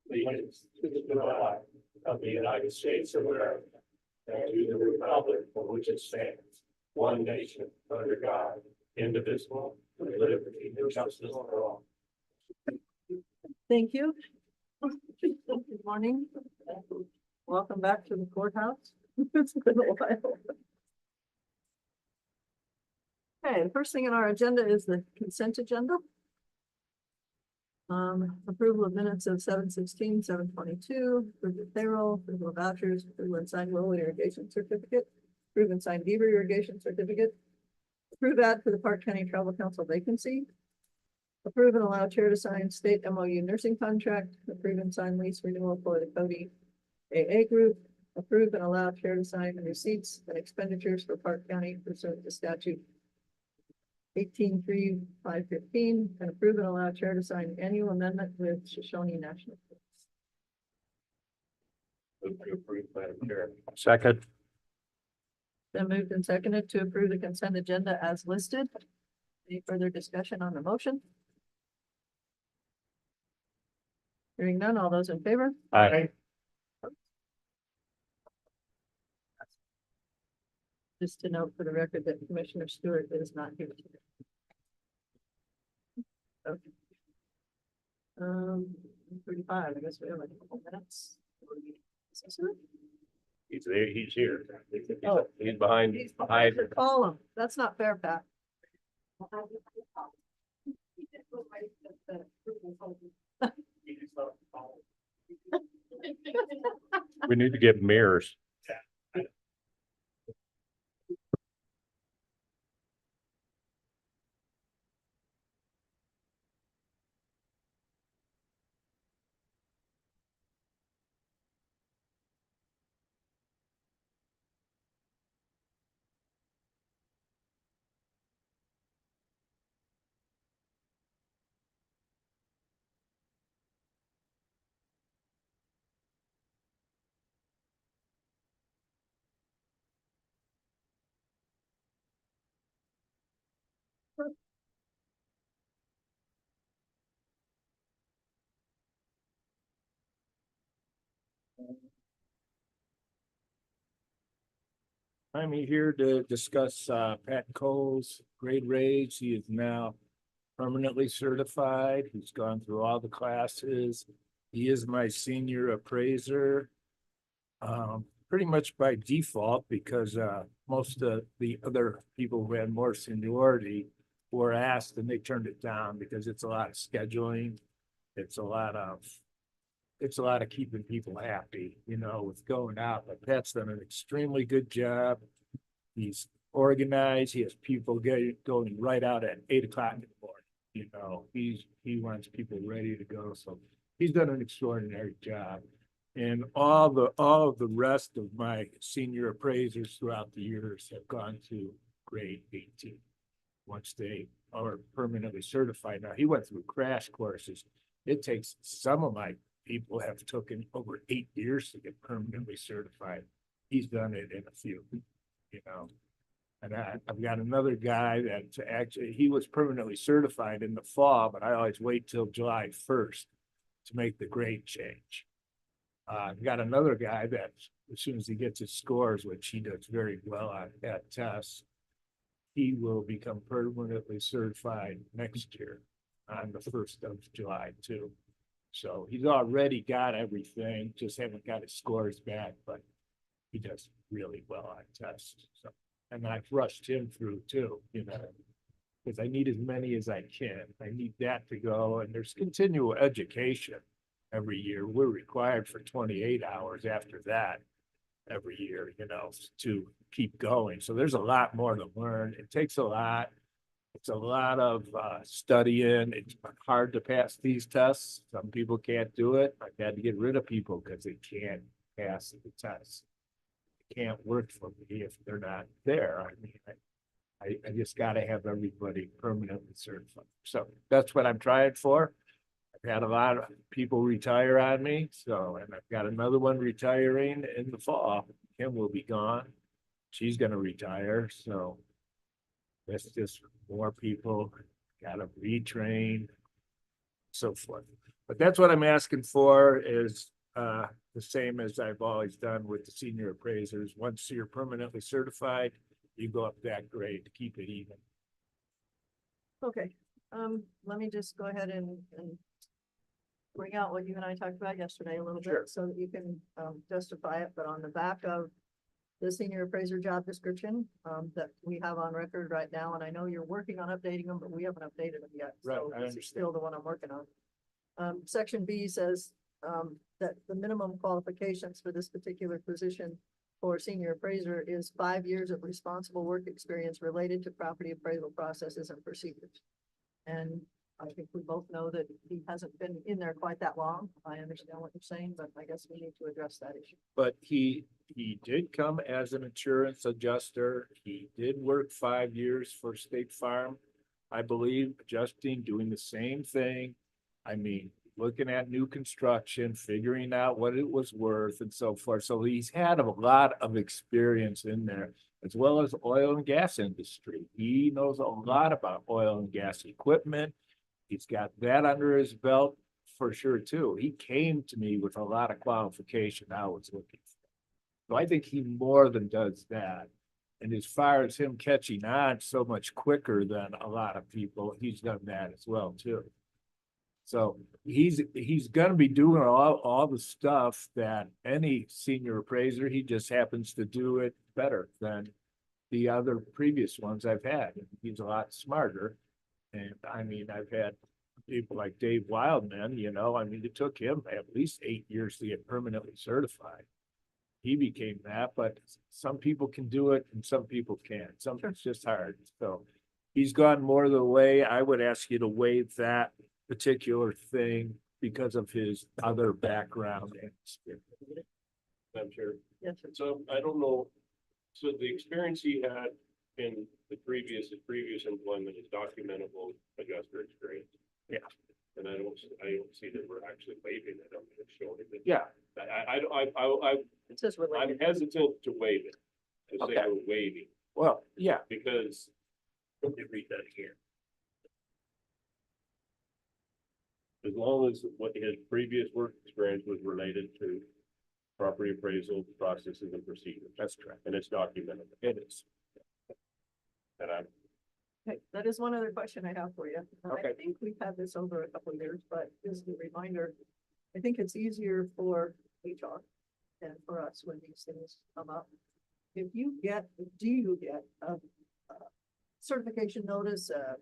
allegiance to the flag of the United States of America and to the republic for which it stands, one nation, under God, indivisible, with liberty and justice for all. Thank you. Good morning. Welcome back to the courthouse. It's been a while. Okay, the first thing on our agenda is the consent agenda. Approval of minutes of 7/16, 7/22, approval of payroll, approval of vouchers, approval and signed Lowell irrigation certificate, approve and signed Beaver irrigation certificate, approve ad for the Park County Travel Council vacancy, approve and allow chair to sign state MOU nursing contract, approve and sign lease renewal for the Cody AA group, approve and allow chair to sign receipts and expenditures for Park County pursuant to statute 18.3.515, and approve and allow chair to sign annual amendment with Shoshone National Forest. Move to approve, Madam Chair. Second. Then moved and seconded to approve the consent agenda as listed. Any further discussion on the motion? Hearing none, all those in favor? Aye. Just to note for the record that Commissioner Stewart is not here today. Okay. 35, I guess we have a couple minutes. He's there, he's here. Oh. He's behind. Call him. That's not fair, Pat. We need to get mirrors. I'm here to discuss Pat Cole's grade raise. He is now permanently certified. He's gone through all the classes. He is my senior appraiser. Pretty much by default, because most of the other people who had more seniority were asked and they turned it down because it's a lot of scheduling. It's a lot of keeping people happy, you know, with going out. But Pat's done an extremely good job. He's organized. He has people going right out at 8 o'clock in the morning. You know, he wants people ready to go. So he's done an extraordinary job. And all of the rest of my senior appraisers throughout the years have gone to grade 18 once they are permanently certified. Now, he went through crash courses. It takes some of my people have taken over 8 years to get permanently certified. He's done it in a few, you know. And I've got another guy that actually, he was permanently certified in the fall, but I always wait till July 1st to make the grade change. I've got another guy that as soon as he gets his scores, which he does very well at tests, he will become permanently certified next year on the 1st of July too. So he's already got everything, just haven't got his scores back, but he does really well on tests. So, and I've rushed him through too, you know, because I need as many as I can. I need that to go, and there's continual education every year. We're required for 28 hours after that every year, you know, to keep going. So there's a lot more to learn. It takes a lot. It's a lot of studying. It's hard to pass these tests. Some people can't do it. I've had to get rid of people because they can't pass the test. They can't work for me if they're not there. I mean, I just got to have everybody permanently certified. So that's what I'm trying for. I've had a lot of people retire on me. So, and I've got another one retiring in the fall. Kim will be gone. She's going to retire. So that's just more people got to retrain, so forth. But that's what I'm asking for is the same as I've always done with the senior appraisers. Once you're permanently certified, you go up that grade to keep it even. Okay, let me just go ahead and bring out what you and I talked about yesterday a little Sure. bit so that you can justify it, but on the back of the senior appraiser job description that we have on record right now, and I know you're working on updating them, but we haven't updated them yet. Right, So I this is understand. still the one I'm working on. Section B says that the minimum qualifications for this particular position for senior appraiser is 5 years of responsible work experience related to property appraisal processes and procedures. And I think we both know that he hasn't been in there quite that long. I understand what you're saying, but I guess we need to address that issue. But he did come as an insurance adjuster. He did work 5 years for State Farm, I believe, adjusting, doing the same thing. I mean, looking at new construction, figuring out what it was worth and so forth. So he's had a lot of experience in there, as well as oil and gas industry. He knows a lot about oil and gas equipment. He's got that under his belt for sure too. He came to me with a lot of qualification I was looking for. So I think he more than does that. And as far as him catching on so much quicker than a lot of people, he's done that as well too. So he's gonna be doing all the stuff that any senior appraiser, he just happens to do it better than the other previous ones I've had. He's a lot smarter. And I mean, I've had people like Dave Wildman, you know, I mean, it took him at least 8 years to get permanently certified. He became that, but some people can do it and some people can't. Some it's just hard. So he's gone more of the way. I would ask you to waive that particular thing because of his other background and experience. I'm sure. Yes, sir. So I don't know, so the experience he had in his previous employment is documentable adjuster experience. Yeah. And I don't see that we're actually waiving it. I'm just showing it. Yeah, It says I'm related. hesitant to waive it. To say Okay. we're waiving, well, yeah, because, let me read that again. As long as what his previous work experience was related to property appraisal processes and procedures. that's correct. And it's documented. It is. And I'm, Okay, that is one other question I have for you. And I Okay. think we've had this over a couple of years, but just a reminder, I think it's easier for HR than for us when these things come up. If you get, do you get a certification notice, a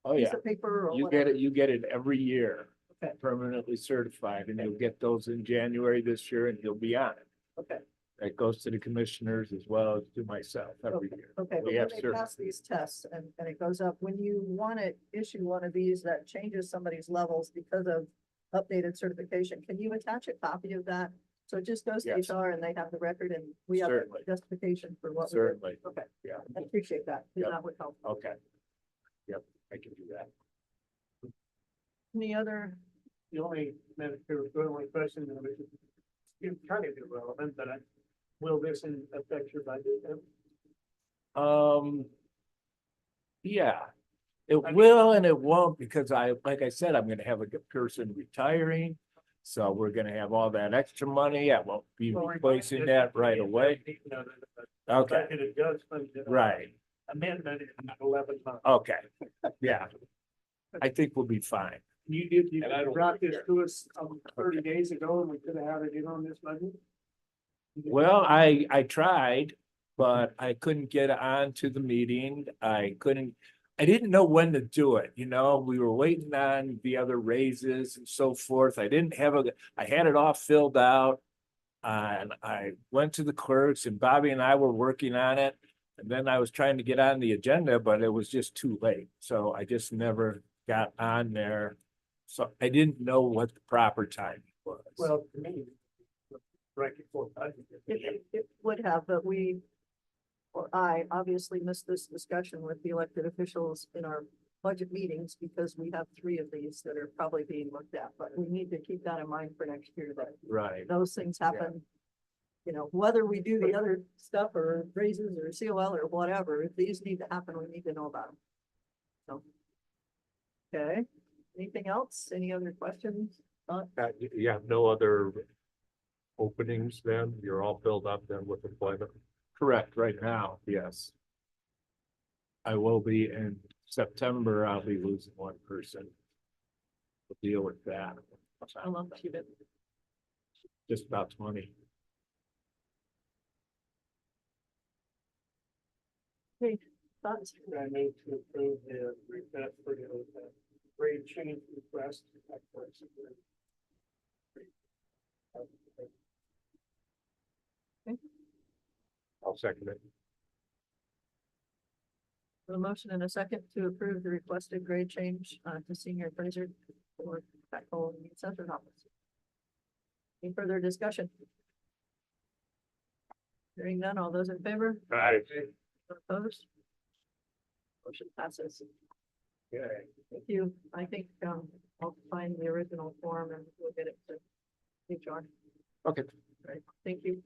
Oh, piece yeah. of paper or You whatever? you get it every year. Okay. Permanently certified, and you'll get those in January this year and you'll be on it. Okay, That goes to the commissioners as well as to myself every year. okay, but We when have they certain, pass these tests and it goes up, when you want to issue one of these that changes somebody's levels because of updated certification, can you attach a copy of that? So it just goes to Yes. HR and they have the record and we have Certainly. the justification for what we did. certainly, Okay, yeah, I appreciate that, 'cause Yep. that would help. okay. Yep, I can do that. Any other, The only question that is kind of irrelevant, but will this affect your budget? Yeah, it will and it won't because like I said, I'm gonna have a good person retiring. So we're gonna have all that extra money. I won't be replacing that right away. Okay, Budget adjustment. right, Amendment in 11 months. okay, yeah. I think we'll be fine. You And I don't- brought this to us 30 days ago and we could have had it in on this budget. Well, I tried, but I couldn't get on to the meeting. I didn't know when to do it, you know, we were waiting on the other raises and so forth. I had it all filled out. And I went to the clerks and Bobby and I were working on it. And then I was trying to get on the agenda, but it was just too late. So I just never got on there. So I didn't know what the proper timing was. Well, to me, right before budget. it would have, but we, or I obviously missed this discussion with the elected officials in our budget meetings because we have 3 of these that are probably being looked at, but we need to keep that in mind for next year that Right, those things happen. You know, whether we do the other stuff or raises or COL or whatever, if these need to happen, we need to know about them. So. Okay, anything else? Any other questions? You have no other openings then? You're all filled up then with employment? Correct, right now, yes. I will be in September, I'll be losing one person. We'll deal with that. How long have you been? Just about 20. Thoughts? I move to approve the request for the grade change request. I'll second it. A motion and a second to approve the requested grade change to senior appraiser for backhoe in the assessor's office. Any further discussion? Hearing none, all those in favor? Opposed? Motion passes. Okay. Thank you. I think I'll find the original form and we'll get it to HR. Okay, Right, thank you.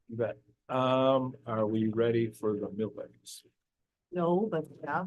you bet. Are we ready for the mill levies? No, but yeah.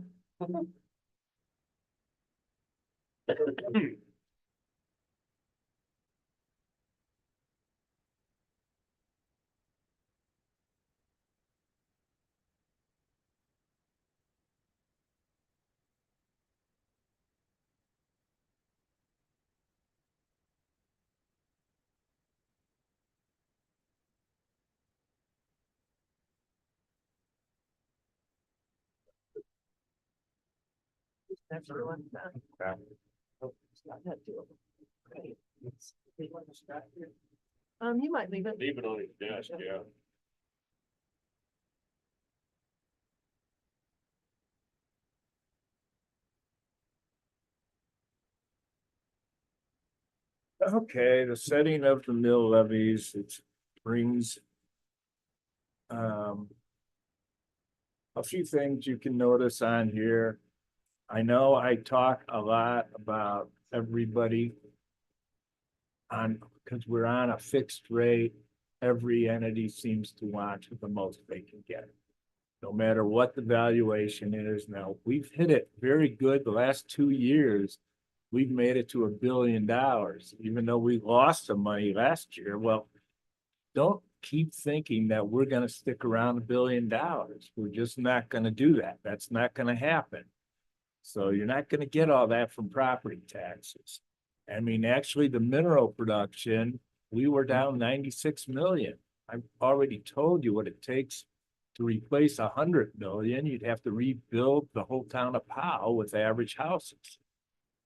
That's everyone. You might leave it. Leave it on his desk, yeah. Okay, the setting of the mill levies, it brings a few things you can notice on here. I know I talk a lot about everybody on, because we're on a fixed rate. Every entity seems to want the most they can get, no matter what the valuation is. Now, we've hit it very good the last 2 years. We've made it to $1 billion, even though we lost some money last year. Well, don't keep thinking that we're gonna stick around $1 billion. We're just not gonna do that. That's not gonna happen. So you're not gonna get all that from property taxes. I mean, actually, the mineral production, we were down 96 million. I've already told you what it takes to replace 100 million. You'd have to rebuild the whole town of Powell with average houses.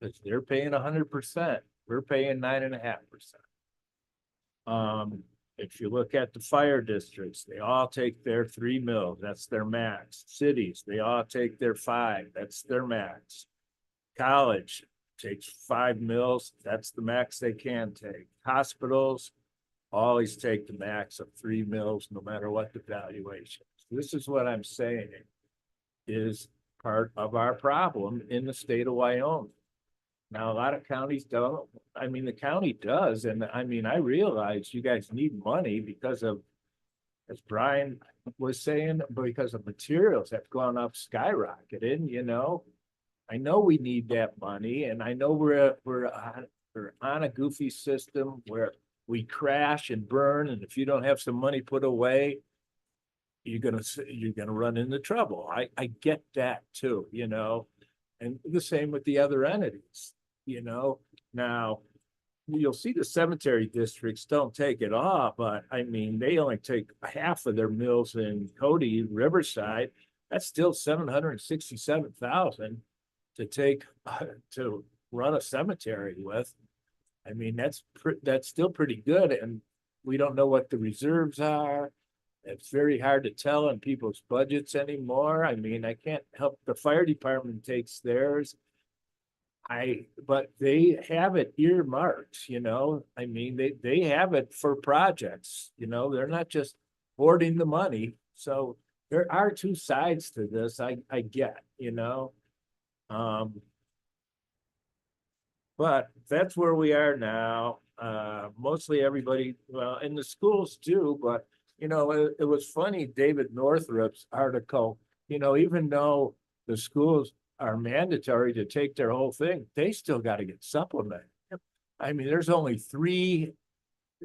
Because they're paying 100%, we're paying 9.5%. If you look at the fire districts, they all take their 3 mils, that's their max. Cities, they all take their 5, that's their max. College takes 5 mils, that's the max they can take. Hospitals always take the max of 3 mils, no matter what the valuation is. This is what I'm saying is part of our problem in the state of Wyoming. Now, a lot of counties don't. I mean, the county does. And I mean, I realize you guys need money because of, as Brian was saying, because of materials have gone up skyrocketing, you know. I know we need that money, and I know we're on a goofy system where we crash and burn, and if you don't have some money put away, you're gonna run into trouble. I get that too, you know, and the same with the other entities. You know, now you'll see the cemetery districts don't take it all, but I mean, they only take half of their mills in Cody, Riverside. That's still 767,000 to take to run a cemetery with. I mean, that's still pretty good, and we don't know what the reserves are. It's very hard to tell in people's budgets anymore. I mean, I can't help, the fire department takes theirs. But they have it earmarked, you know. I mean, they have it for projects, you know, they're not just hoarding the money. So there are two sides to this, I get, you know. But that's where we are now. Mostly everybody, well, in the schools too, but you know, it was funny, David Northrup's article, you know, even though the schools are mandatory to take their whole thing, they still got to get supplemented. I mean, there's only 3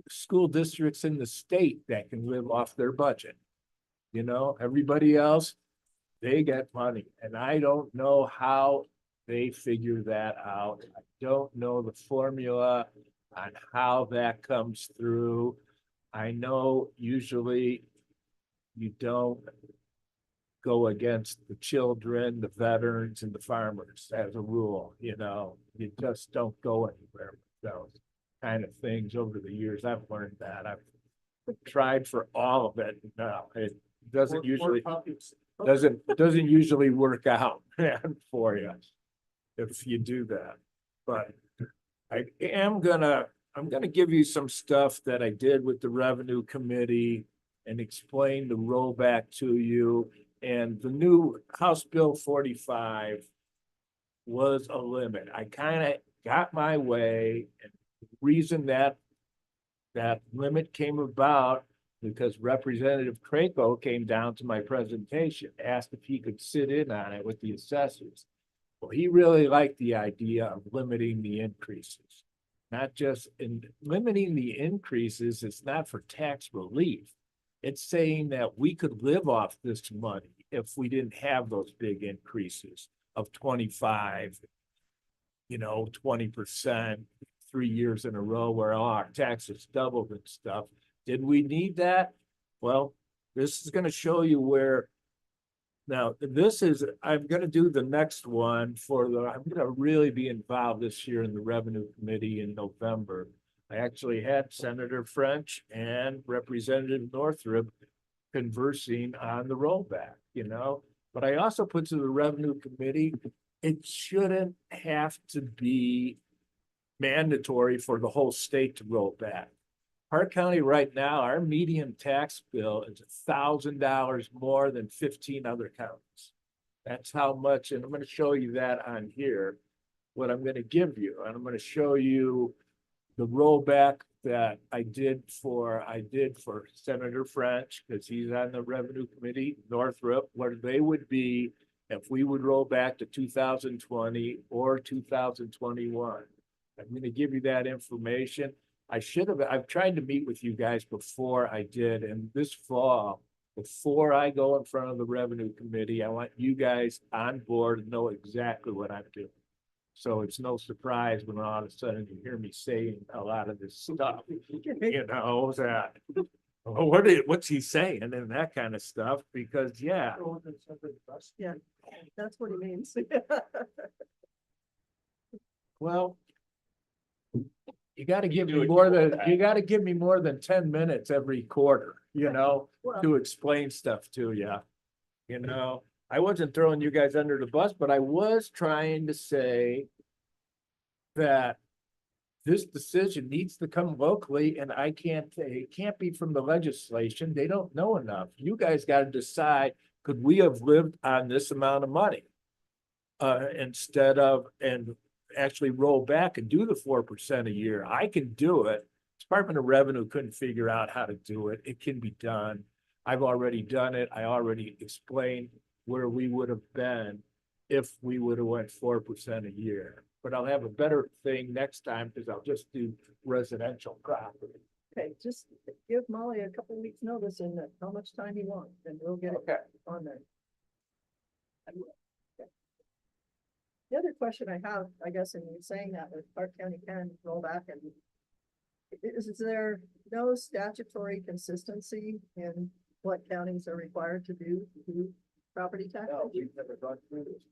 school districts in the state that can live off their budget. You know, everybody else, they get money, and I don't know how they figure that out. I don't know the formula on how that comes through. I know usually you don't go against the children, the veterans, and the farmers as a rule, you know. You just don't go anywhere with those kind of things over the years. I've learned that. I've tried for all of it. No, it doesn't usually doesn't usually work out for you if you do that. But I'm gonna give you some stuff that I did with the revenue committee and explain the rollback to you. And the new House Bill 45 was a limit. I kind of got my way, and the reason that limit came about because Representative Craco came down to my presentation, asked if he could sit in on it with the assessors. Well, he really liked the idea of limiting the increases. Not just in limiting the increases, it's not for tax relief. It's saying that we could live off this money if we didn't have those big increases of 25, 20%, 3 years in a row where our taxes doubled and stuff. Did we need that? Well, this is going to show you where. Now, I'm going to do the next one I'm going to really be involved this year in the revenue committee in November. I actually had Senator French and Representative Northrup conversing on the rollback, but I also put to the revenue committee, it shouldn't have to be mandatory for the whole state to roll back. Park County right now, our median tax bill is $1,000 more than 15 other counties. That's how much, and I'm going to show you that on here, what I'm going to give you. And I'm going to show you the rollback that I did for Senator French, because he's on the revenue committee, Northrup, where they would be if we would roll back to 2020 or 2021. I'm going to give you that information. I've tried to meet with you guys before I did, and this fall, before I go in front of the revenue committee, I want you guys on board and know exactly what I'm doing. So it's no surprise when all of a sudden you hear me saying a lot of this stuff, that, what's he saying and that kind of stuff, because Yeah, that's what he means. well, you gotta give me more than 10 minutes every quarter, Well, to explain stuff to you. I wasn't throwing you guys under the bus, but I was trying to say that this decision needs to come locally, and it can't be from the legislation. They don't know enough. You guys got to decide, could we have lived on this amount of money? Instead of, and actually roll back and do the 4% a year. I can do it. Department of Revenue couldn't figure out how to do it. It can be done. I've already done it. I already explained where we would have been if we would have went 4% a year. But I'll have a better thing next time because I'll just do residential property. okay, just give Molly a couple weeks notice and how much time you want, and we'll get it on there. Okay. The other question I have, I guess, in you saying that Park County can roll back, and is there no statutory consistency in what counties are required to do property tax? No, we've never gone through this.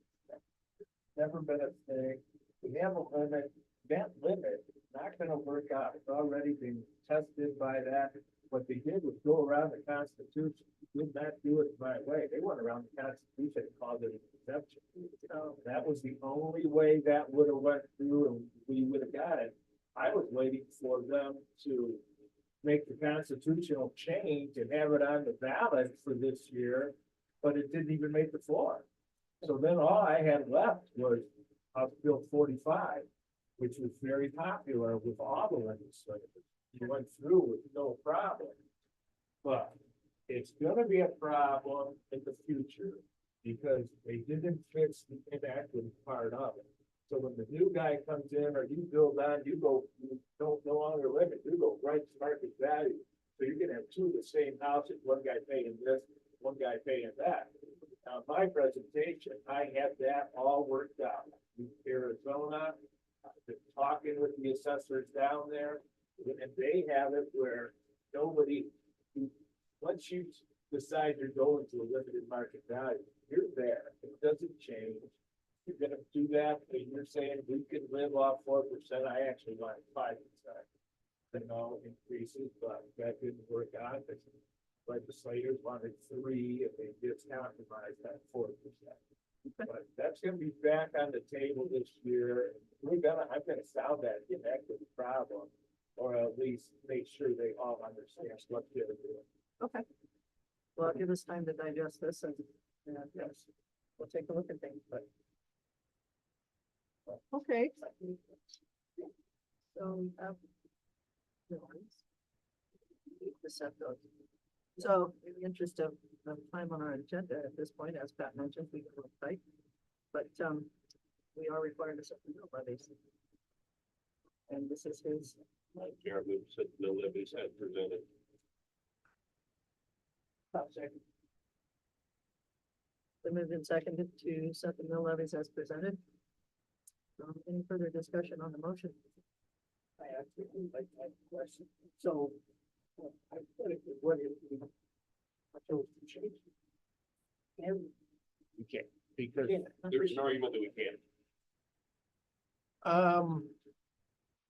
Never been a thing. We have a limit. That limit is not going to work out. It's already been tested by that. What they did was go around the Constitution. Did not do it my way. They went around the Constitution and called it an exemption. That was the only way that would have went through, and we would have got it. I was waiting for them to make the constitutional change and have it on the ballot for this year, but it didn't even make the floor. So then all I had left was House Bill 45, which was very popular with all the legislators. He went through with no problem. But it's gonna be a problem in the future because they didn't fix the inequity part of it. So when the new guy comes in or you build on, you don't no longer limit, you go right to market value. So you can have two of the same houses, one guy paying this, one guy paying that. Now, in my presentation, I have that all worked out. Arizona, I've been talking with the assessors down there, and they have it where nobody, once you decide you're going to a limited market value, you're there. It doesn't change. You're gonna do that, and you're saying we can live off 4%. I actually want 5%. Increases, but that didn't work out. The legislators wanted 3%, and they just compromised that 4%. But that's gonna be back on the table this year. I'm gonna sound that, get back to the problem, or at least make sure they all understand what they're doing. Okay. Well, give us time to digest this and, yes, we'll take a look at things, but. Okay. So we have. So in the interest of time on our agenda at this point, as Pat mentioned, we can look tight. But we are required to set the mill levies. And this is his. Chair moves that the levies as presented. Been moved and seconded to set the mill levies as presented. Any further discussion on the motion? I actually would like to have a question. So, I put it, what if we, I chose to change it? And You can't, because, There's an argument that we can't,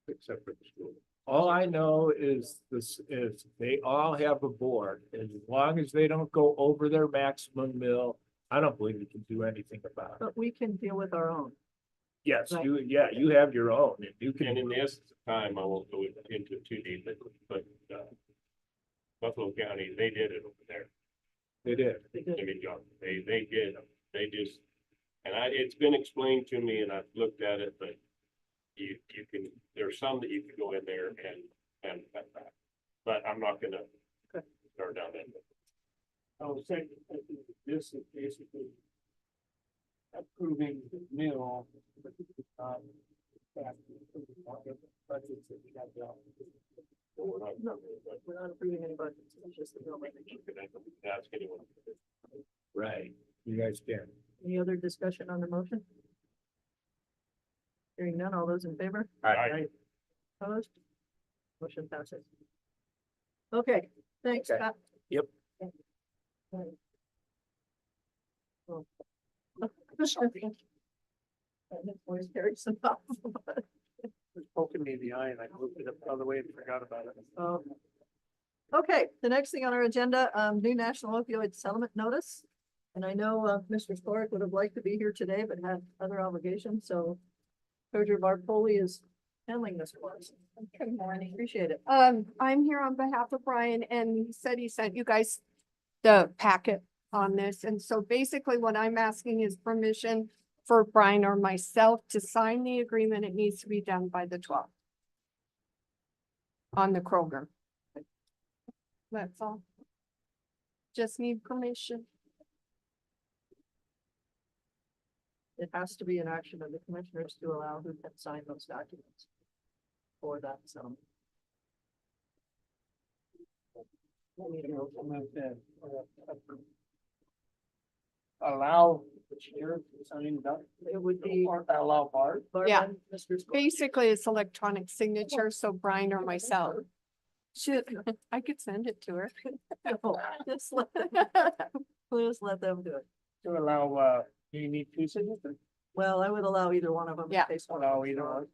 except for the school. all I know is this is they all have a board, and as long as they don't go over their maximum mill, I don't believe you can do anything about it. But we can deal with our own. Yes, Right. you have your own, and you And in can, the essence of time, I won't go into it too deep, but Buffalo County, they did it over there. they did. I mean, John, they did, they just, and it's been explained to me and I've looked at it, but you can, there's some that you can go in there and cut back. But I'm not gonna start down that. I was saying, I think this is basically approving the mill, that budgets that we have done. No, we're not approving any budgets. It's just the mill levy. Ask anyone. Right. You guys can. Any other discussion on the motion? Hearing none, all those in favor? Aye. Opposed? Motion passes. Okay, thanks, Okay. Pat. Yep. Well, Always carry some thoughts. It's poking me in the eye and I moved it up the other way and forgot about it. Okay, the next thing on our agenda, new national opioid settlement notice. And I know, Mr. Sporick would have liked to be here today, but had other obligations, so Treasurer Bartoli is handling this for us. Good morning. Appreciate it. I'm here on behalf of Brian and he said he sent you guys the packet on this. And so basically what I'm asking is permission for Brian or myself to sign the agreement. It needs to be done by the 12th. On the Kroger. That's all. Just need permission. It has to be an action of the commissioners to allow who can sign those documents for that settlement. Allow the chair to sign that. It would be Or allow Bart. Yeah. Mr. Sporick. Basically, it's electronic signature, so Brian or myself. Should, I could send it to her. No, just let- Please let them do it. To allow, do you need two signatures? Well, I would allow either one of them. in Yeah. case one Allow of them's either wrong.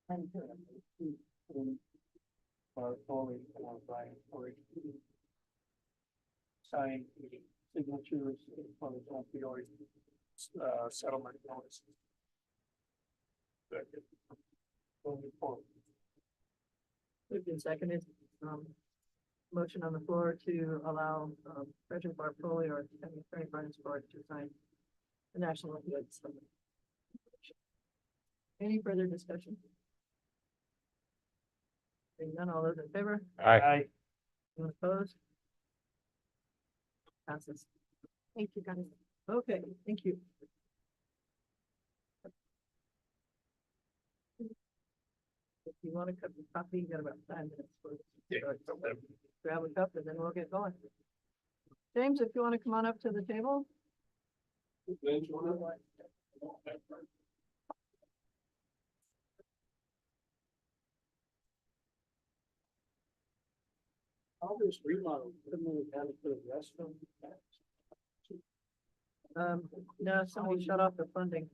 one. Or fully, or Brian, or sign the signatures for the opioid, settlement notice. Only four. Moved and seconded, motion on the floor to allow, Treasurer Bartoli or Attorney Brian Sporick to sign the national opioid settlement. Any further discussion? Seeing none, all those in favor? Aye. Anyone opposed? Passes. Thank you, guys. Okay, thank you. If you want to cup of coffee, you got about 5 minutes. For grab a cup and then we'll get going. James, if you want to come on up to the table. All this remodel, couldn't we have it for the restroom? No, somebody shut off the funding.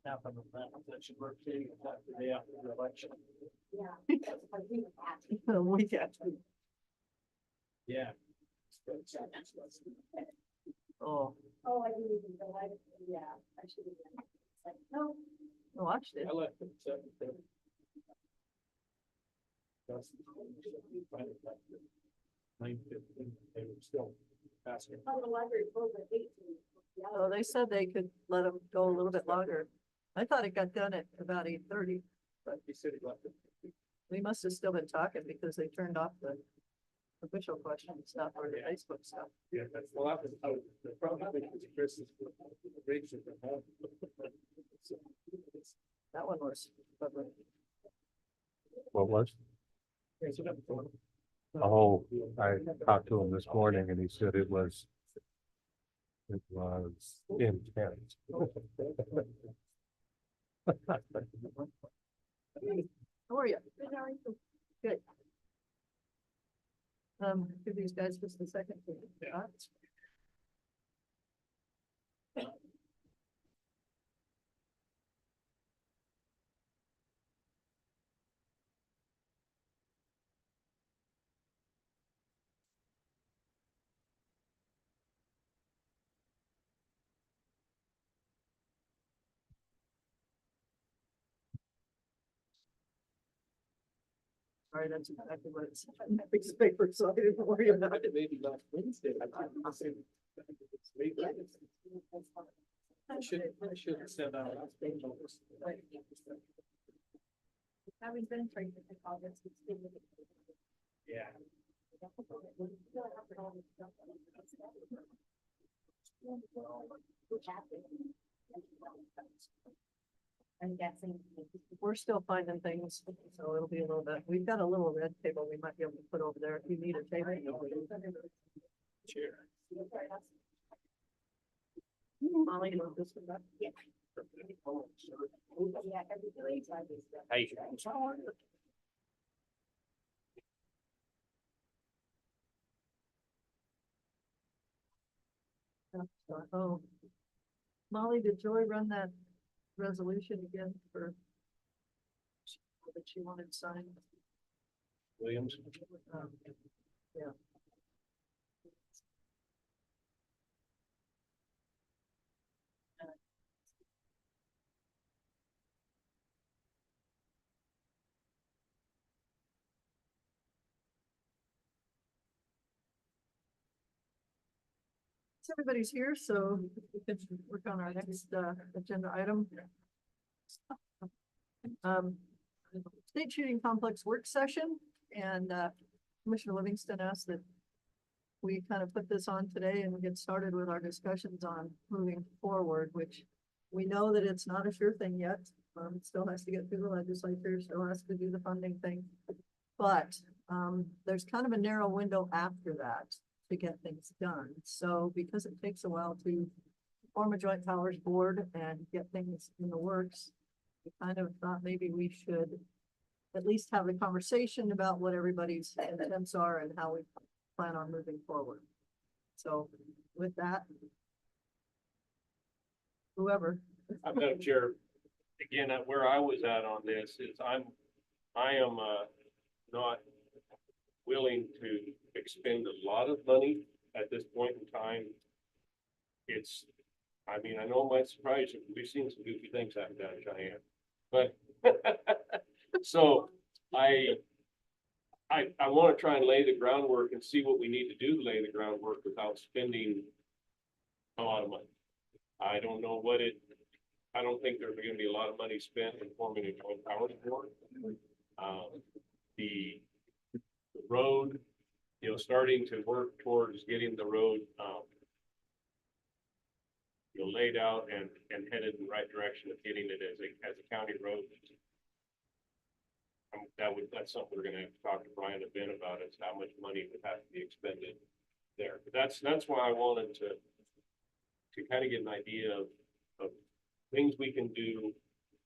Happen on that should work the day after the election. We got to. Yeah. Oh, Oh, I didn't even know, yeah, I should have been. It's like, no, I watched it. I left it at 7:30. That's 9:15, they were still asking. oh, the library closed at 18. Yeah, Oh, they said they could let them go a little bit longer. I thought it got done at about 8:30. But he said he left it. We must have still been talking because they turned off the official question stuff or the Facebook stuff. Yeah, that's, well, that was, the problem I think was Chris is. Rates are from home. That one was. But What was? Okay, so that's the one. Oh, I talked to him this morning and he said it was intense. How are you? Good. Give these guys just a second. Yeah. Sorry, that's exactly what it's on that piece of paper, so I didn't worry about it. Maybe last Wednesday. I didn't say. It's late. I should have said that last page. having been trained in August, it's been. Yeah. Which happened. I'm guessing. We're still finding things, so it'll be a little bit. We've got a little red table we might be able to put over there if you need a table. Chair. Molly, you want this one back? Yeah. Yeah, everybody's like this. Hey. Oh. Molly, did Joy run that resolution again for that she wanted signed? Williams. Yeah. So everybody's here, so we can work on our next agenda item. State shooting complex work session, and Commissioner Livingston asked that we kind of put this on today and get started with our discussions on moving forward, which we know that it's not a sure thing yet. It still has to get through the legislature, still has to do the funding thing. But there's kind of a narrow window after that to get things done. So because it takes a while to form a joint powers board and get things in the works, we kind of thought maybe we should at least have a conversation about what everybody's intents are and how we plan on moving forward. So with that, whoever. Madam Chair, again, where I was at on this is I am not willing to expend a lot of money at this point in time. I mean, I know it might surprise you, we've seen some goofy things happen down in Cheyenne, but so I want to try and lay the groundwork and see what we need to do to lay the groundwork without spending a lot of money. I don't know what it I don't think there's gonna be a lot of money spent in forming a joint powers board. The road, starting to work towards getting the road, laid out and headed in the right direction of getting it as a county road. That's something we're gonna have to talk to Brian and Ben about, is how much money would have to be expended there. But that's why I wanted to kind of get an idea of things we can do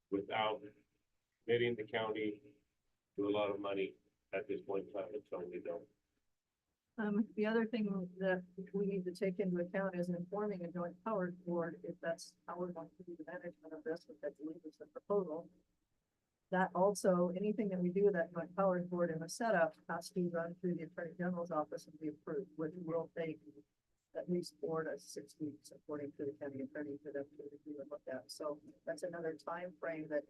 without committing the county to a lot of money at this point in time until we don't. The other thing that we need to take into account is informing a joint powers board, if that's how we're going to do the management of this, which I believe is the proposal. That also, anything that we do with that joint powers board in the setup has to run through the Attorney General's office and be approved, which will take at least 4 to 6 weeks, according to the county attorney, for them to review and look at. So that's another time frame that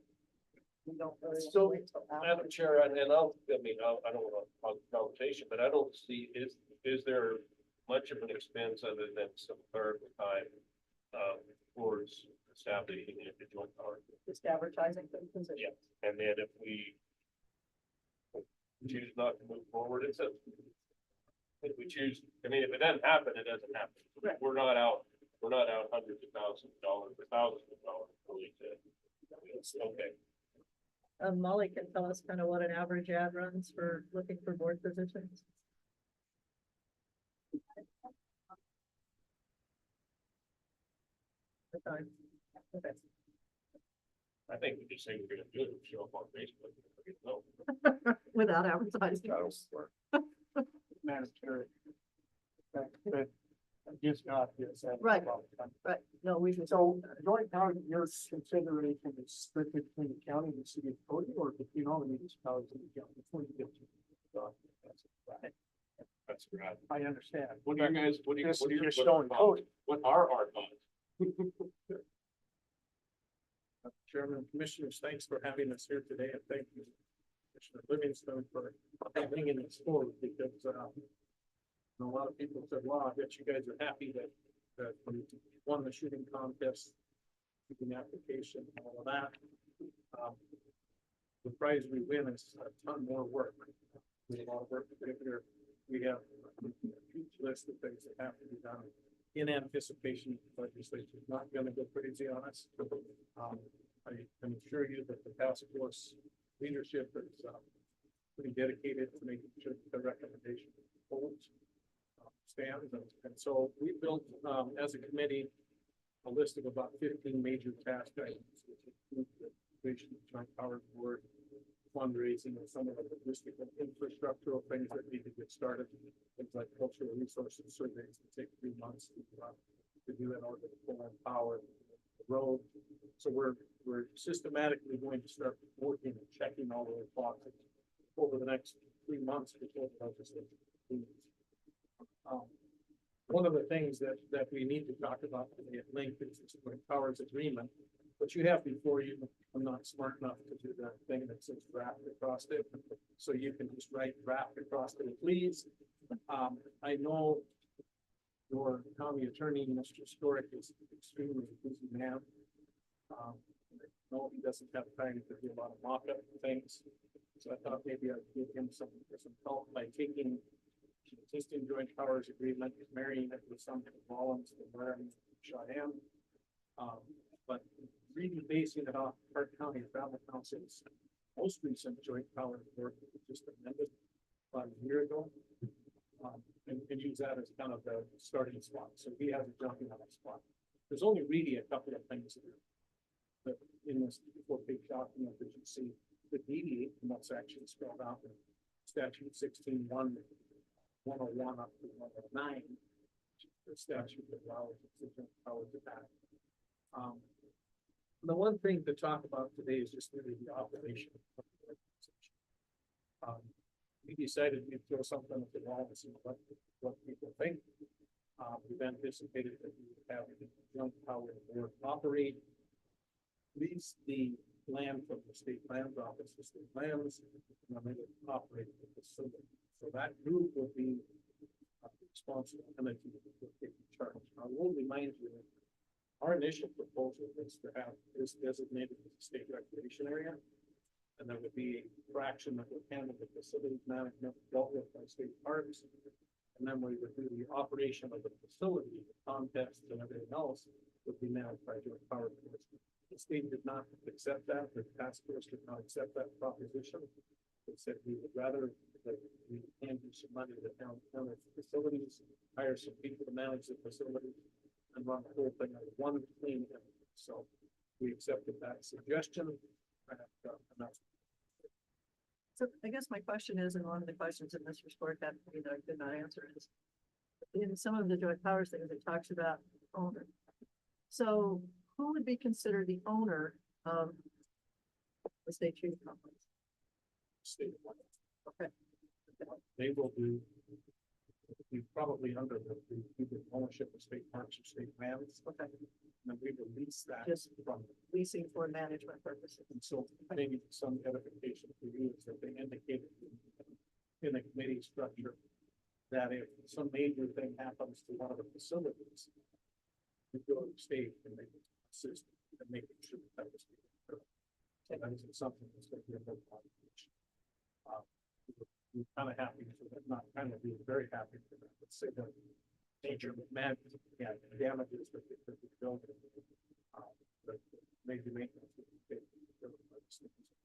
we don't really want to So, wait till after. Madam Chair, and I don't want to cause a conversation, but I don't see, is there much of an expense other than some clerical time, towards establishing a joint powers board? Just advertising for the position. And then if we choose not to move forward, if we choose, if it doesn't happen, it doesn't happen. Right. We're not out hundreds of thousands of dollars or thousands of dollars really it's okay. Molly can tell us kind of what an average ad runs for looking for board positions. The time. Okay. I think we just say we're gonna do it, show up on Facebook. No. Without advertising. Madam Chair. But I just got this. Right. Right, no, we should. So joint powers, your consideration is strictly between the county and the city of Cody, or between all the municipalities in the county? Before you get to that. That's right. I understand. What do you guys, what are your You're showing Cody. What are our thoughts? Chairman, Commissioners, thanks for having us here today, and thank you, Commissioner Livingston, for bringing this forward, because a lot of people said, wow, I bet you guys are happy that we won the shooting contest, shooting application, and all of that. The prize we win is a ton more work. We have a lot of work to do here. We have a huge list of things that have to be done in anticipation. Legislation is not going to go crazy on us. I can assure you that the task force leadership is pretty dedicated to making sure that the recommendation holds, stands. And so we built, as a committee, a list of about 15 major task items, which include the creation of joint powers board, fundraising, and some of the logistical infrastructural things that need to get started. Things like cultural resources surveys that take 3 months to do in order to pull on power, the road. So we're systematically going to start working and checking all those boxes over the next 3 months before the legislature concludes. One of the things that we need to talk about today at length is this joint powers agreement. But you have before you, I'm not smart enough to do the thing that says draft across it. So you can just write draft across it, please. I know your county attorney, Mr. Storick, is extremely busy man. No, he doesn't have time to do a lot of mock-up things. So I thought maybe I'd give him some help by taking the existing joint powers agreement, marrying it with some Rollins, environment, Cheyenne. But really basing it off Park County Family Council's most recent joint powers board that was just amended about a year ago. And use that as kind of the starting spot. So he has a jumping on spot. There's only really a couple of things that in this 4-page document that you see that deviate from what's actually spelled out in statute 16.1, 101 up to 109, the statute that allows the joint powers to act. The one thing to talk about today is just really the operation of the organization. We decided we'd throw something at the wall and see what people think. We've anticipated that we would have a joint power board operate, lease the land from the state lands office, the state lands, and then they would operate the facility. So that group would be responsible entity that would take charge. I will remind you Our initial proposal was to have this designated as a state recreation area. And there would be a fraction that would handle the facilities management dealt with by state parks. And then we would do the operation of the facility, the contests and everything else would be managed by joint power boards. The state did not accept that, the task force did not accept that proposition. They said we would rather that we hand you some money to the town facilities, hire some people to manage the facility and run the whole thing as one clean entity. So we accepted that suggestion. And that's So I guess my question is, and one of the questions in this report that, I did not answer is, in some of the joint powers things, it talks about owner. So who would be considered the owner of the state shooting complex? state. Okay. They will do, be probably under the either ownership of state parks or state lands. Okay. And then we release that Just from, leasing for management purposes. and so maybe some edification for you is that they indicated in the committee structure that if some major thing happens to one of the facilities, you go to the state and they assist in making sure that was. And that isn't something that's going to be a big population. We're kind of happy for that, not kind of, we're very happy for that. Let's say that major damages that the building. But major maintenance.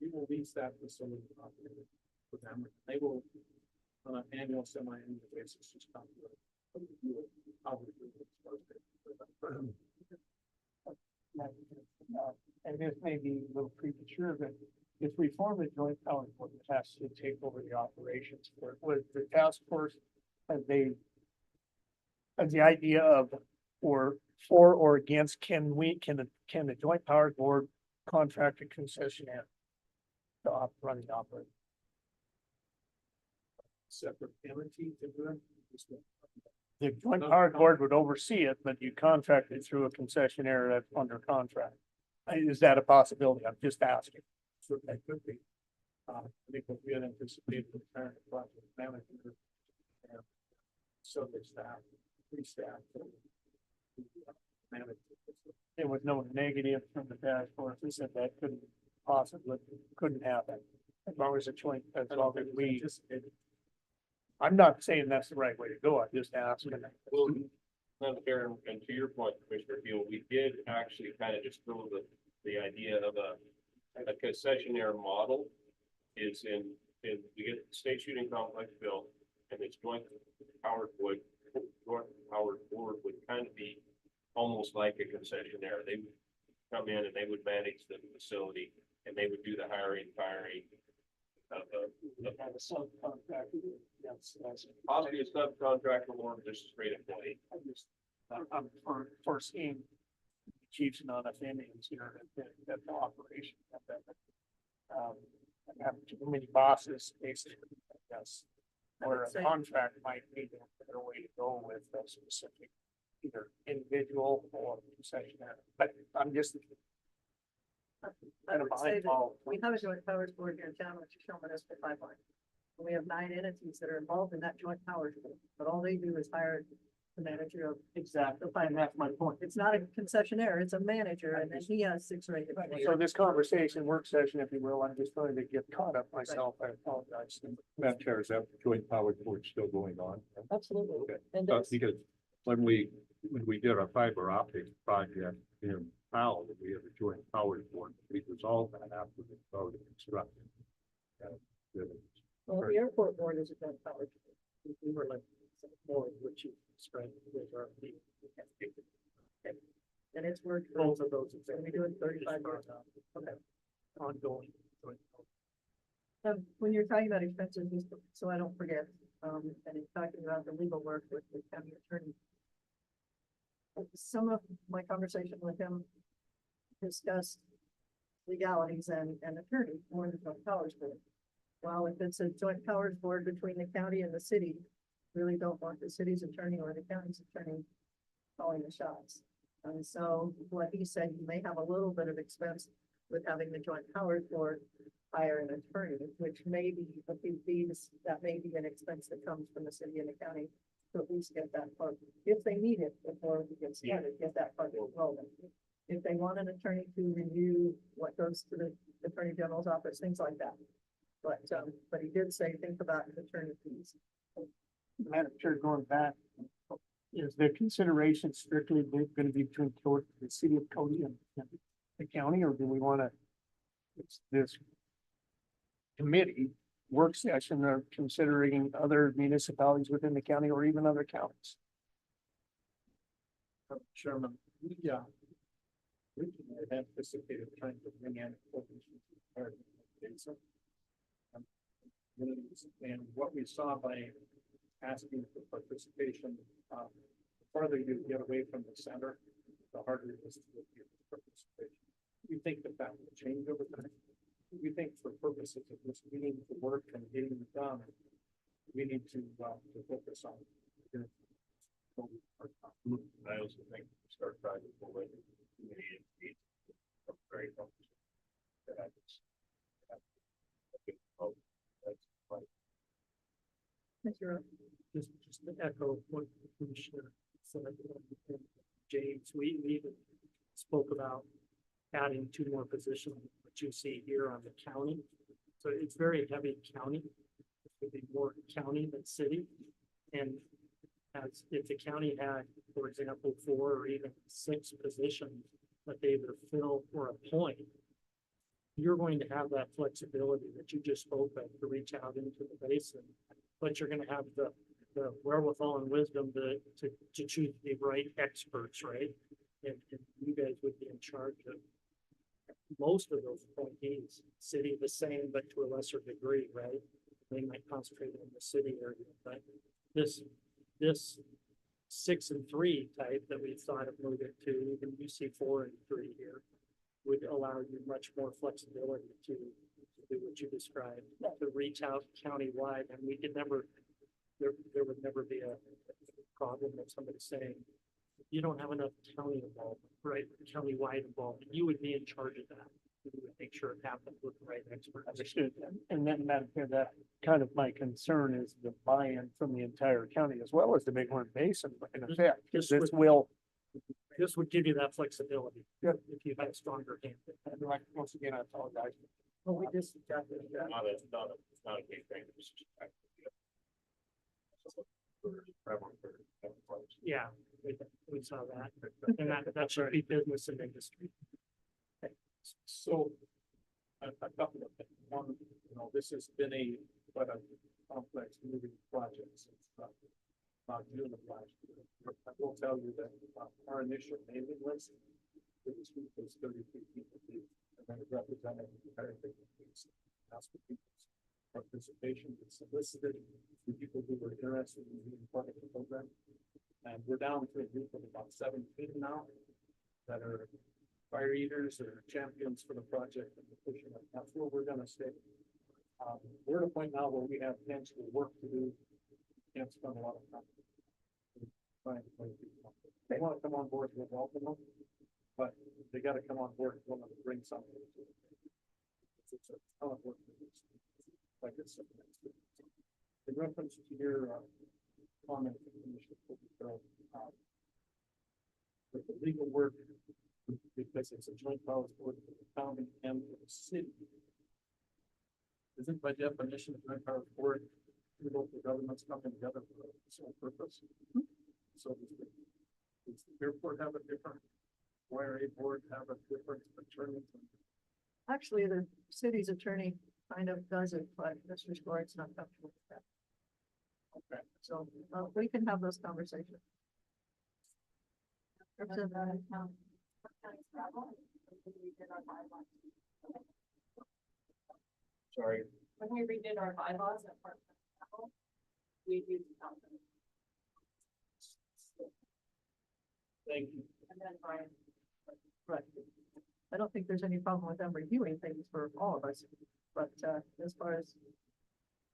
We will lease that facility for them. They will, on an annual, semi-annual basis, just come to it. How we do it. And this may be a little premature, but if we form a joint powers board that has to take over the operations for it, with the task force, have they, has the idea of, or for or against, can the joint powers board contract a concessionaire to run the operation? Separate entity to do it. The joint powers board would oversee it, but you contract it through a concessionaire that's under contract. Is that a possibility? I'm just asking. So that could be. I think what we had anticipated with current project manager. And so there's staff, three staff. Manage. There was no negative from the task force. They said that couldn't happen. As long as it's joint, as long as we, I'm not saying that's the right way to go. I'm just asking. Well, Madam Chair, and to your point, Commissioner Field, we did actually kind of just throw the idea of a concessionaire model is in we get the state shooting complex built and it's joint powered board would kind of be almost like a concessionaire. They would come in and they would manage the facility and they would do the hiring, firing of Have a subcontractor. That's possibly a subcontractor or just a straight employee. I'm foreseeing chiefs not offending here at the operation. Have too many bosses, basically. Yes. Or a contract might be a better way to go with a specific either individual or concessionaire. But I'm just. I would say that we have a joint powers board here in town, which is showing us for pipeline. And we have 9 entities that are involved in that joint powers board, but all they do is hire the manager of. Exactly, and that's my point. It's not a concessionaire, it's a manager, and then he has 6 or 8. So this conversation, work session, if you will, I'm just trying to get caught up myself. I apologize. Madam Chair, is that joint powers board still going on? Absolutely. Okay. And Because that's, when we did our fiber optic project in Powell, we had a joint powers board. We resolved that after the vote of construction. well, the airport board is a joint powers. We were like, more which you spread with our. And it's worked for both of those. And we do it 35 years now. Okay. Ongoing. When you're talking about expenses, just so I don't forget, and he's talking about the legal work with the county attorney. Some of my conversation with him discussed legalities and attorney more than joint powers board. Well, if it's a joint powers board between the county and the city, really don't want the city's attorney or the county's attorney calling the shots. And so what he said, you may have a little bit of expense with having the joint powers board hire an attorney, which may be a few fees, that may be an expense that comes from the city and the county to at least get that part, if they need it before we get started, get that part rolling. If they want an attorney to review what goes to the Attorney General's office, things like that. But he did say, think about attorney fees. Madam Chair, going back, is the consideration strictly going to be between the city of Cody and the county, or do we want to? It's this committee work session or considering other municipalities within the county or even other counties? Chairman, we had anticipated trying to bring in. And what we saw by asking for participation, the farther you get away from the center, the harder it is to get participation. We think that will change over time. We think for purposes of this meeting to work and getting it done, we need to focus on. I also think we start trying to pull in community very focused. Just to echo what Commissioner said, James, we even spoke about adding 2 more positions, which you see here on the county. So it's very heavy county. It would be more county than city. And as if the county had, for example, 4 or even 6 positions that they either fill or appoint, you're going to have that flexibility that you just spoke of to reach out into the basin, but you're going to have the wherewithal and wisdom to choose the right experts, right? And you guys would be in charge of most of those appointees. City the same, but to a lesser degree, right? They might concentrate in the city area, but this 6 and 3 type that we thought of moving to, even you see 4 and 3 here, would allow you much more flexibility to do what you described, to reach out countywide, and we could never, there would never be a problem of somebody saying, you don't have enough county involvement, right? County-wide involvement. You would be in charge of that. You would make sure it happened with the right experts. Understood. And then, Madam Chair, that kind of my concern is the buy-in from the entire county as well as the Bighorn Basin, in effect. This would give you that flexibility. Yep. If you had a stronger hand. And like, once again, I apologize. Well, we just got that. It's not a big thing. It's just Yeah, we saw that. And that should be business and industry. So, a couple of things. One, this has been quite a complex moving project since June of last year. I will tell you that our initial mailing list was 33 people, and then it represented the entire thing. Asked for people's participation, we solicited the people who were interested in being part of the program. And we're down to a group of about 17 now that are fire eaters or champions for the project, and we're pushing it. That's where we're gonna stay. We're at a point now where we have tangible work to do. Can't spend a lot of time trying to bring people. They want to come on board, we'll welcome them, but they got to come on board and want to bring something. It's a ton of work to do. Like it's in reference to your comment, with the legal work, because it's a joint powers board with the county and with the city. Isn't by definition a joint powers board, two local governments coming together for a sole purpose? So does the airport have a different, YRA board have a different attorney? Actually, the city's attorney kind of does it, but Mr. Score's not comfortable with that. Okay. So we can have those conversations. Sorry. When we redid our bylaws at part level, we used something. Thank you. And then Brian. Right. I don't think there's any problem with them reviewing things for all of us, but as far as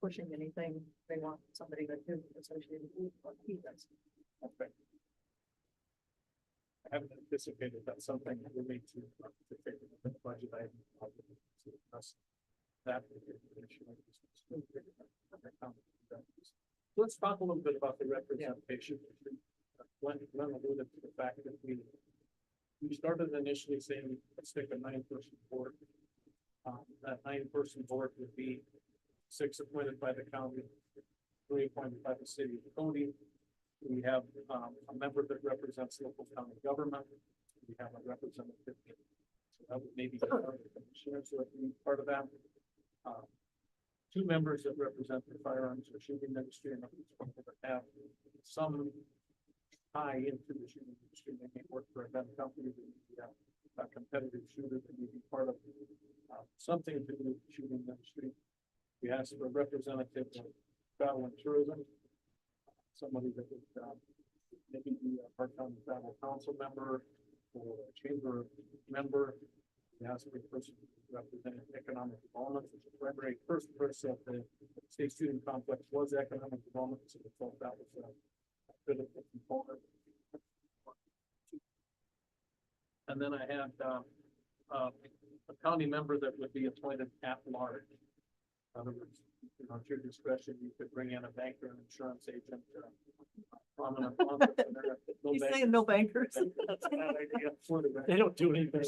pushing anything, they want somebody that is associated with what he does. Okay. I haven't anticipated that something that we need to take the budget item. To discuss that. let's talk a little bit about the representation. Glenn alluded to the fact that we started initially saying, let's take a 9-person board. That 9-person board would be 6 appointed by the county, 3 appointed by the city of Cody. We have a member that represents local county government. We have a representative. So that would maybe be part of the commissioners who would be part of that. 2 members that represent the firearms or shooting industry, and that have some tie into the shooting industry. They may work for a gun company, they may be a competitive shooter, they may be part of something to do with the shooting industry. We asked for a representative of travel and tourism, somebody that would maybe be a part-time travel council member or a chamber member. We asked for a person representing economic development, which is the primary first person of the state student complex was economic development, so we thought that was a critical component. And then I had a county member that would be appointed at large. In other words, at your discretion, you could bring in a banker, an insurance agent, prominent entrepreneur. No He's bank- saying no bankers. That's a bad idea. They don't do anything.